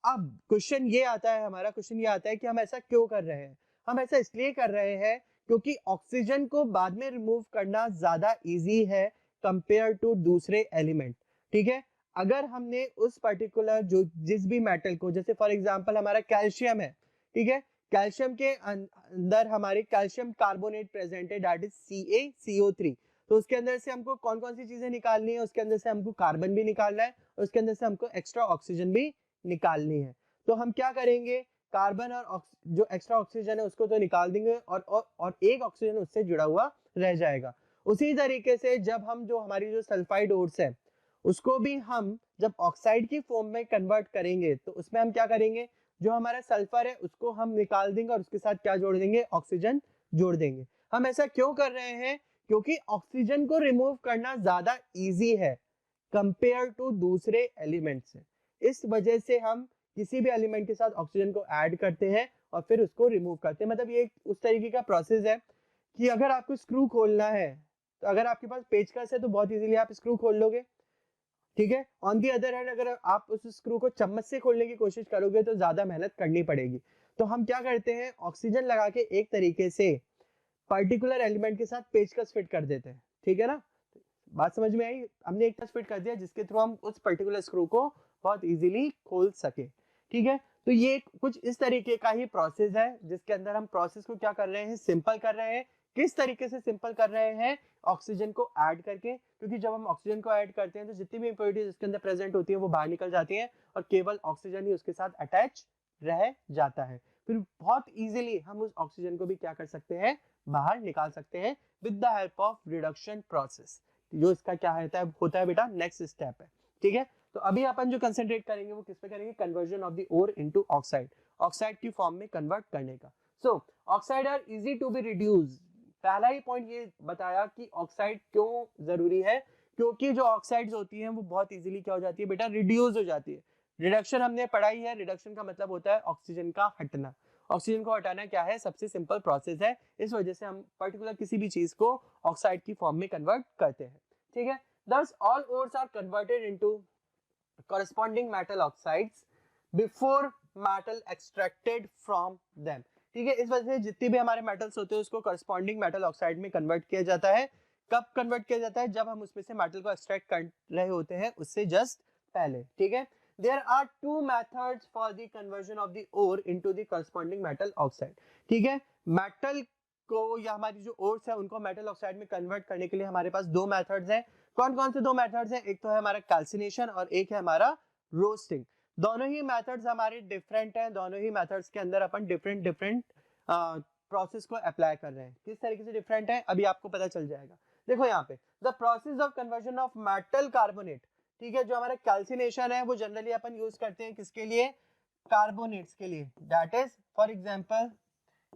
अब क्वेश्चन ये आता है, हमारा क्वेश्चन ये आता है कि हम ऐसा क्यों कर रहे हैं। हम ऐसा इसलिए कर रहे हैं क्योंकि ऑक्सीजन को बाद में रिमूव करना ज्यादा इजी है कंपेयर टू दूसरे एलिमेंट। ठीक है, अगर हमने उस पर्टिकुलर जो जिस भी मेटल को, जैसे फॉर एग्जांपल हमारा कैल्शियम है, ठीक है, कैल्शियम के अंदर हमारे कैल्शियम कार्बोनेट प्रेजेंट है, दैट इज CaCO3। तो उसके अंदर से हमको कौन कौन सी चीजें निकालनी है, उसके अंदर से हमको कार्बन भी निकालना है, उसके अंदर से हमको एक्स्ट्रा ऑक्सीजन भी निकालनी है। तो हम क्या करेंगे, कार्बन और जो एक्स्ट्रा ऑक्सीजन है उसको तो निकाल देंगे और एक ऑक्सीजन उससे जुड़ा हुआ रह जाएगा। उसी तरीके से जब हम जो हमारी जो सल्फाइड ओर्स है उसको भी हम जब ऑक्साइड की फॉर्म में कन्वर्ट करेंगे तो उसमें हम क्या करेंगे, जो हमारा सल्फर है उसको हम निकाल देंगे और उसके साथ क्या जोड़ देंगे, ऑक्सीजन जोड़ देंगे। हम ऐसा क्यों कर रहे हैं, क्योंकि ऑक्सीजन को रिमूव करना ज्यादा इजी है कंपेयर टू दूसरे एलिमेंट से। इस वजह से हम किसी भी एलिमेंट के साथ ऑक्सीजन को ऐड करते हैं और फिर उसको रिमूव करते हैं। मतलब ये उस तरीके का प्रोसेस है कि अगर आपको स्क्रू खोलना है तो अगर आपके पास पेचकस है तो बहुत इजीली आप स्क्रू खोल लोगे। ठीक है, ऑन दी अदर हैंड अगर आप उस स्क्रू को चम्मच से खोलने की कोशिश करोगे तो ज्यादा मेहनत करनी पड़ेगी। तो हम क्या करते हैं, ऑक्सीजन लगा के एक तरीके से पर्टिकुलर एलिमेंट के साथ पेचकस फिट कर देते हैं। ठीक है ना, बात समझ में आई, हमने एक टच फिट कर दिया जिसके थ्रू हम उस पर्टिकुलर स्क्रू को बहुत इजीली खोल सके। ठीक है, तो ये कुछ इस तरीके का ही प्रोसेस है जिसके अंदर हम प्रोसेस को क्या कर रहे हैं, सिंपल कर रहे हैं। किस तरीके से सिंपल कर रहे हैं, ऑक्सीजन को ऐड करके, क्योंकि जब हम ऑक्सीजन को ऐड करते हैं तो जितनी भी इंप्योरिटीज उसके अंदर प्रेजेंट होती है वो बाहर निकल जाती हैं और केवल ऑक्सीजन ही उसके साथ अटैच रह जाता है। फिर बहुत इजीली हम उस ऑक्सीजन को भी क्या कर सकते हैं, बाहर निकाल सकते हैं with the help of reduction process. जो इसका क्या होता है बेटा, नेक्स्ट स्टेप है। ठीक है, तो अभी अपन जो कंसेंट्रेट करेंगे वो किस पे करेंगे, conversion of the ore into oxide, oxide की फॉर्म में कन्वर्ट करने का। So oxide are easy to be reduce. पहला ही पॉइंट ये बताया कि ऑक्साइड क्यों जरूरी है, क्योंकि जो ऑक्साइड्स होती हैं वो बहुत इजीली क्या हो जाती है बेटा, रिड्यूस हो जाती है। रिडक्शन हमने पढ़ाई है, रिडक्शन का मतलब होता है ऑक्सीजन का हटना। ऑक्सीजन को हटाना क्या है, सबसे सिंपल प्रोसेस है। इस वजह से हम पर्टिकुलर किसी भी चीज को ऑक्साइड की फॉर्म में कन्वर्ट करते हैं। ठीक है, thus all ores are converted into corresponding metal oxides before metal extracted from them। ठीक है, इस वजह से जितने भी हमारे मेटल्स होते हैं उसको corresponding metal oxide में कन्वर्ट किया जाता है। कब कन्वर्ट किया जाता है, जब हम उसमें से मेटल को एक्सट्रैक्ट कर रहे होते हैं उससे जस्ट पहले। ठीक है, there are two methods for the conversion of the ore into the corresponding metal oxide। ठीक है, मेटल को या हमारी जो ओर्स है उनको मेटल ऑक्साइड में कन्वर्ट करने के लिए हमारे पास दो मेथड्स हैं। कौन कौन से दो मेथड्स हैं, एक तो है हमारा कैल्सिनेशन और एक है हमारा रोस्टिंग। दोनों ही मेथड्स हमारे डिफरेंट हैं, दोनों ही मेथड्स के अंदर अपन डिफरेंट डिफरेंट प्रोसेस को अप्लाई कर रहे हैं। किस तरीके से डिफरेंट है अभी आपको पता चल जाएगा। देखो यहाँ पे the process of conversion of metal carbonate. ठीक है, जो हमारा कैल्सिनेशन है वो जनरली अपन यूज करते हैं किसके लिए, कार्बोनेट्स के लिए, that is for example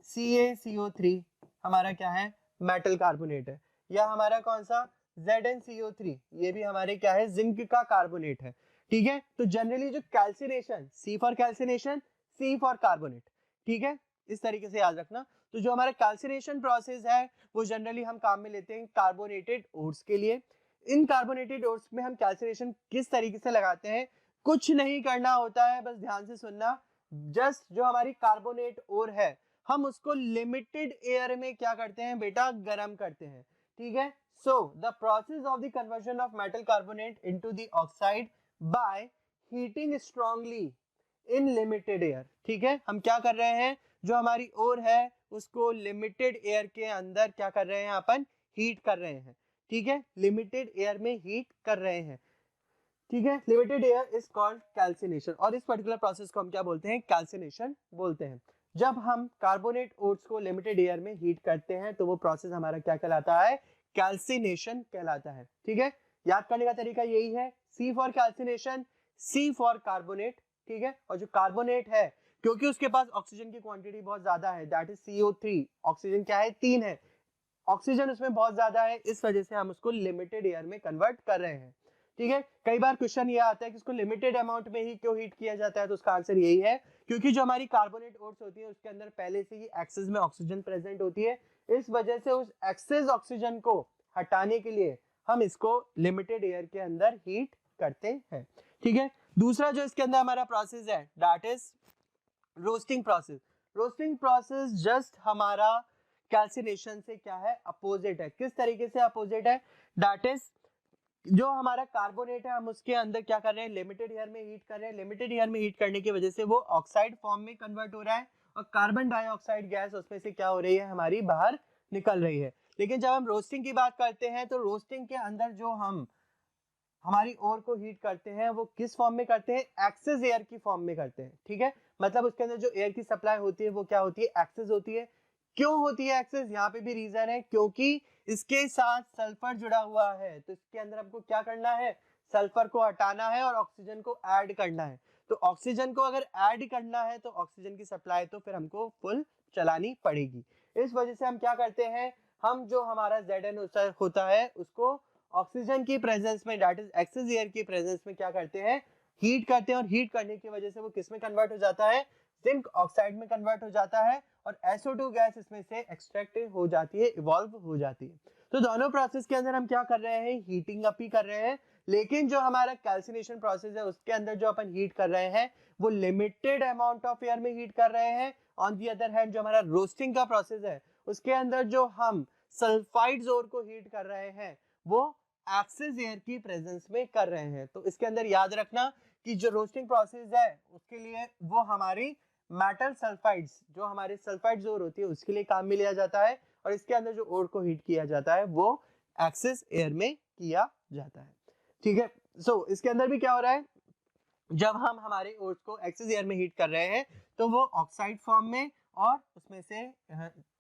CaCO3 हमारा क्या है, मेटल कार्बोनेट है। या हमारा कौन सा, ZnCO3, ये भी हमारे क्या है, जिंक का कार्बोनेट है। ठीक है, तो जनरली जो calcination, C for calcination, C for carbonate. ठीक है, इस तरीके से याद रखना। तो जो हमारा कैल्सिनेशन प्रोसेस है वो जनरली हम काम में लेते हैं कार्बोनेटेड ओर्स के लिए। इन कार्बोनेटेड ओर्स में हम कैल्सिनेशन किस तरीके से लगाते हैं, कुछ नहीं करना होता है, बस ध्यान से सुनना। जस्ट जो हमारी कार्बोनेट ओर है हम उसको लिमिटेड एयर में क्या करते हैं बेटा, गर्म करते हैं। ठीक है, so the process of the conversion of metal carbonate into the oxide by heating strongly in limited air. ठीक है, हम क्या कर रहे हैं, जो हमारी ओर है उसको लिमिटेड एयर के अंदर क्या कर रहे हैं, अपन हीट कर रहे हैं। ठीक है, लिमिटेड एयर में हीट कर रहे हैं। ठीक है, limited air is called calcination और इस पर्टिकुलर प्रोसेस को हम क्या बोलते हैं, कैल्सिनेशन बोलते हैं। जब हम कार्बोनेट ओट्स को लिमिटेड एयर में हीट करते हैं तो वो प्रोसेस हमारा क्या कहलाता है, कैल्सिनेशन कहलाता है। ठीक है, याद करने का तरीका यही है, C for calcination, C for carbonate. ठीक है, और जो कार्बोनेट है क्योंकि उसके पास ऑक्सीजन की क्वांटिटी बहुत ज्यादा है, दैट इज CO3, ऑक्सीजन क्या है, 3 है, ऑक्सीजन उसमें बहुत ज्यादा है, इस वजह से हम उसको लिमिटेड एयर में कन्वर्ट कर रहे हैं। ठीक है। कई बार क्वेश्चन ये आता है कि इसको लिमिटेड अमाउंट में ही क्यों हीट किया जाता है, तो उसका आंसर यही है क्योंकि जो हमारी कार्बोनेट ओर्स होती है उसके अंदर पहले से ही एक्सेस में ऑक्सीजन प्रेजेंट होती है। इस वजह से उस एक्सेस ऑक्सीजन को हटाने के लिए हम इसको लिमिटेड एयर के अंदर हीट करते हैं, ठीक है। दूसरा जो इसके अंदर हमारा प्रोसेस है that is roasting process. Roasting process just हमारा कैल्सिनेशन से क्या है, अपोजिट है। किस तरीके से अपोजिट है, दैट इज जो हमारा कार्बोनेट है हम उसके अंदर क्या कर रहे हैं, लिमिटेड एयर में हीट कर रहे हैं। लिमिटेड एयर में हीट करने की वजह से वो ऑक्साइड फॉर्म में कन्वर्ट हो रहा है और कार्बन डाइऑक्साइड गैस उसमें से क्या हो रही है, हमारी बाहर निकल रही है। लेकिन जब हम रोस्टिंग की बात करते हैं तो रोस्टिंग के अंदर जो हम हमारी ओर को हीट करते हैं वो किस फॉर्म में करते हैं, एक्सेस एयर की फॉर्म में करते हैं, ठीक है। मतलब उसके अंदर जो एयर की सप्लाई होती है वो क्या होती है, एक्सेस होती है। क्यों होती है एक्सेस, यहाँ पे भी रीजन है, क्योंकि इसके साथ सल्फर जुड़ा हुआ है। तो इसके अंदर हमको क्या करना है, सल्फर को हटाना है और ऑक्सीजन को ऐड करना है। तो ऑक्सीजन को अगर ऐड करना है तो ऑक्सीजन की सप्लाई तो फिर हमको फुल चलानी पड़ेगी। इस वजह से हम क्या करते हैं, हम जो हमारा Zn होता है उसको ऑक्सीजन की प्रेजेंस में दैट इज एक्सेस एयर की प्रेजेंस में क्या करते हैं, हीट करते हैं। और हीट करने की वजह से वो किस में कन्वर्ट हो जाता है, जिंक ऑक्साइड में कन्वर्ट हो जाता है और SO2 गैस इसमें से एक्सट्रैक्ट हो जाती है, इवॉल्व हो जाती है। तो दोनों प्रोसेस के अंदर हम क्या कर रहे हैं, हीटिंग अप ही कर रहे हैं। लेकिन जो हमारा कैल्सिनेशन प्रोसेस है उसके अंदर जो अपन हीट कर रहे हैं वो लिमिटेड अमाउंट ऑफ एयर में हीट कर रहे हैं। ऑन दी अदर हैंड जो हमारा रोस्टिंग का प्रोसेस है उसके अंदर जो हम सल्फाइड्स ओर को हीट कर रहे हैं वो एक्सेस एयर की प्रेजेंस में कर रहे हैं। तो इसके अंदर याद रखना कि जो रोस्टिंग प्रोसेस है उसके लिए वो हमारी मेटल सल्फाइड्स, जो हमारे सल्फाइड्स ओर होती है उसके लिए काम में लिया जाता है और इसके अंदर जो ओर को हीट किया जाता है वो एक्सेस एयर में किया जाता है, ठीक है। सो इसके अंदर भी क्या हो रहा है, जब हम हमारे ओर्स को एक्सेस एयर में हीट कर रहे हैं तो वो ऑक्साइड फॉर्म में और उसमें से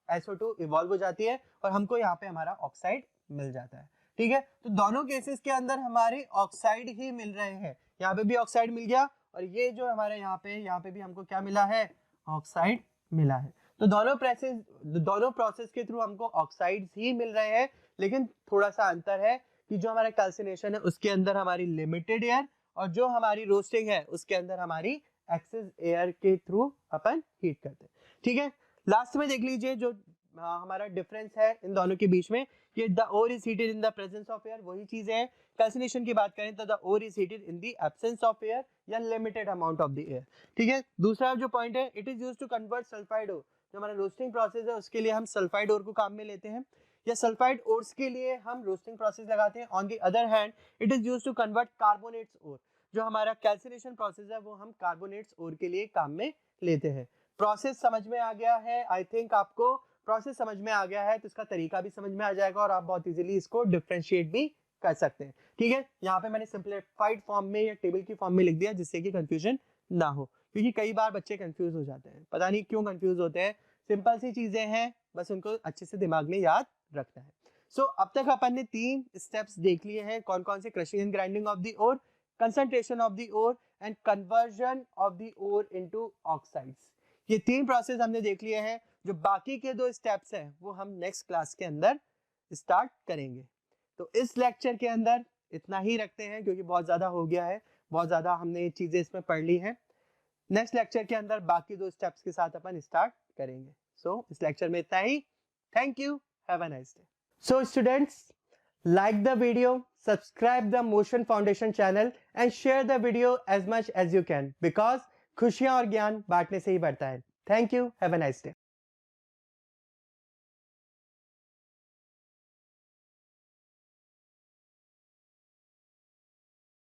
SO2 इवॉल्व हो जाती है और हमको यहाँ पे हमारा ऑक्साइड मिल जाता है, ठीक है। तो दोनों केसेस के अंदर हमारे ऑक्साइड ही मिल रहे हैं। यहाँ पे भी ऑक्साइड मिल गया और ये जो हमारे यहाँ पे भी हमको क्या मिला है, ऑक्साइड मिला है। तो दोनों प्रोसेस के थ्रू हमको ऑक्साइड्स ही मिल रहे हैं। लेकिन थोड़ा सा अंतर है कि जो हमारा कैल्सिनेशन है उसके अंदर हमारी लिमिटेड एयर और जो हमारी रोस्टिंग है उसके अंदर हमारी एक्सेस एयर के थ्रू अपन हीट करते हैं, ठीक है। लास्ट में देख लीजिए जो हमारा डिफरेंस है इन दोनों के बीच में, ये the ore is heated in the presence of air, वही चीजें हैं। कैल्सिनेशन की बात करें तो the ore is heated in the absence of air या limited amount of the air, ठीक है। दूसरा जो पॉइंट है, it is used to convert sulphide ore, जो हमारा रोस्टिंग प्रोसेस है उसके लिए हम सल्फाइड ओर को काम में लेते हैं या सल्फाइड ओर्स के लिए हम रोस्टिंग प्रोसेस लगाते हैं। On the other hand it is used to convert carbonates ore, जो हमारा कैल्सिनेशन प्रोसेस है वो हम कार्बोनेट्स ओर के लिए काम में लेते हैं। प्रोसेस समझ में आ गया है, आई थिंक आपको प्रोसेस समझ में आ गया है तो इसका तरीका भी समझ में आ जाएगा और आप बहुत इजीली इसको डिफरेंशिएट भी कर सकते हैं, ठीक है। यहाँ पे मैंने सिंपलीफाइड फॉर्म में या टेबल की फॉर्म में लिख दिया जिससे कि कंफ्यूजन ना हो, क्योंकि कई बार बच्चे कंफ्यूज हो जाते हैं, पता नहीं क्यों कंफ्यूज होते हैं। सिंपल सी चीजें हैं, बस उनको अच्छे से दिमाग में याद रखना है। सो अब तक अपन ने 3 स्टेप्स देख लिए हैं, कौन कौन से, crushing and grinding of the ore, concentration of the ore and conversion of the ore into oxides. ये 3 प्रोसेस हमने देख लिए हैं। जो बाकी के 2 स्टेप्स हैं वो हम नेक्स्ट क्लास के अंदर स्टार्ट करेंगे। तो इस लेक्चर के अंदर इतना ही रखते हैं क्योंकि बहुत ज्यादा हो गया है, बहुत ज्यादा हमने ये चीजें इसमें पढ़ ली हैं। नेक्स्ट लेक्चर के अंदर बाकी 2 स्टेप्स के साथ अपन स्टार्ट करेंगे। सो इस लेक्चर में इतना ही। Thank you, have a nice day. So students, like the video, subscribe the Motion Foundation channel and share the video as much as you can because खुशियां और ज्ञान बांटने से ही बढ़ता है। Thank you, have a nice day.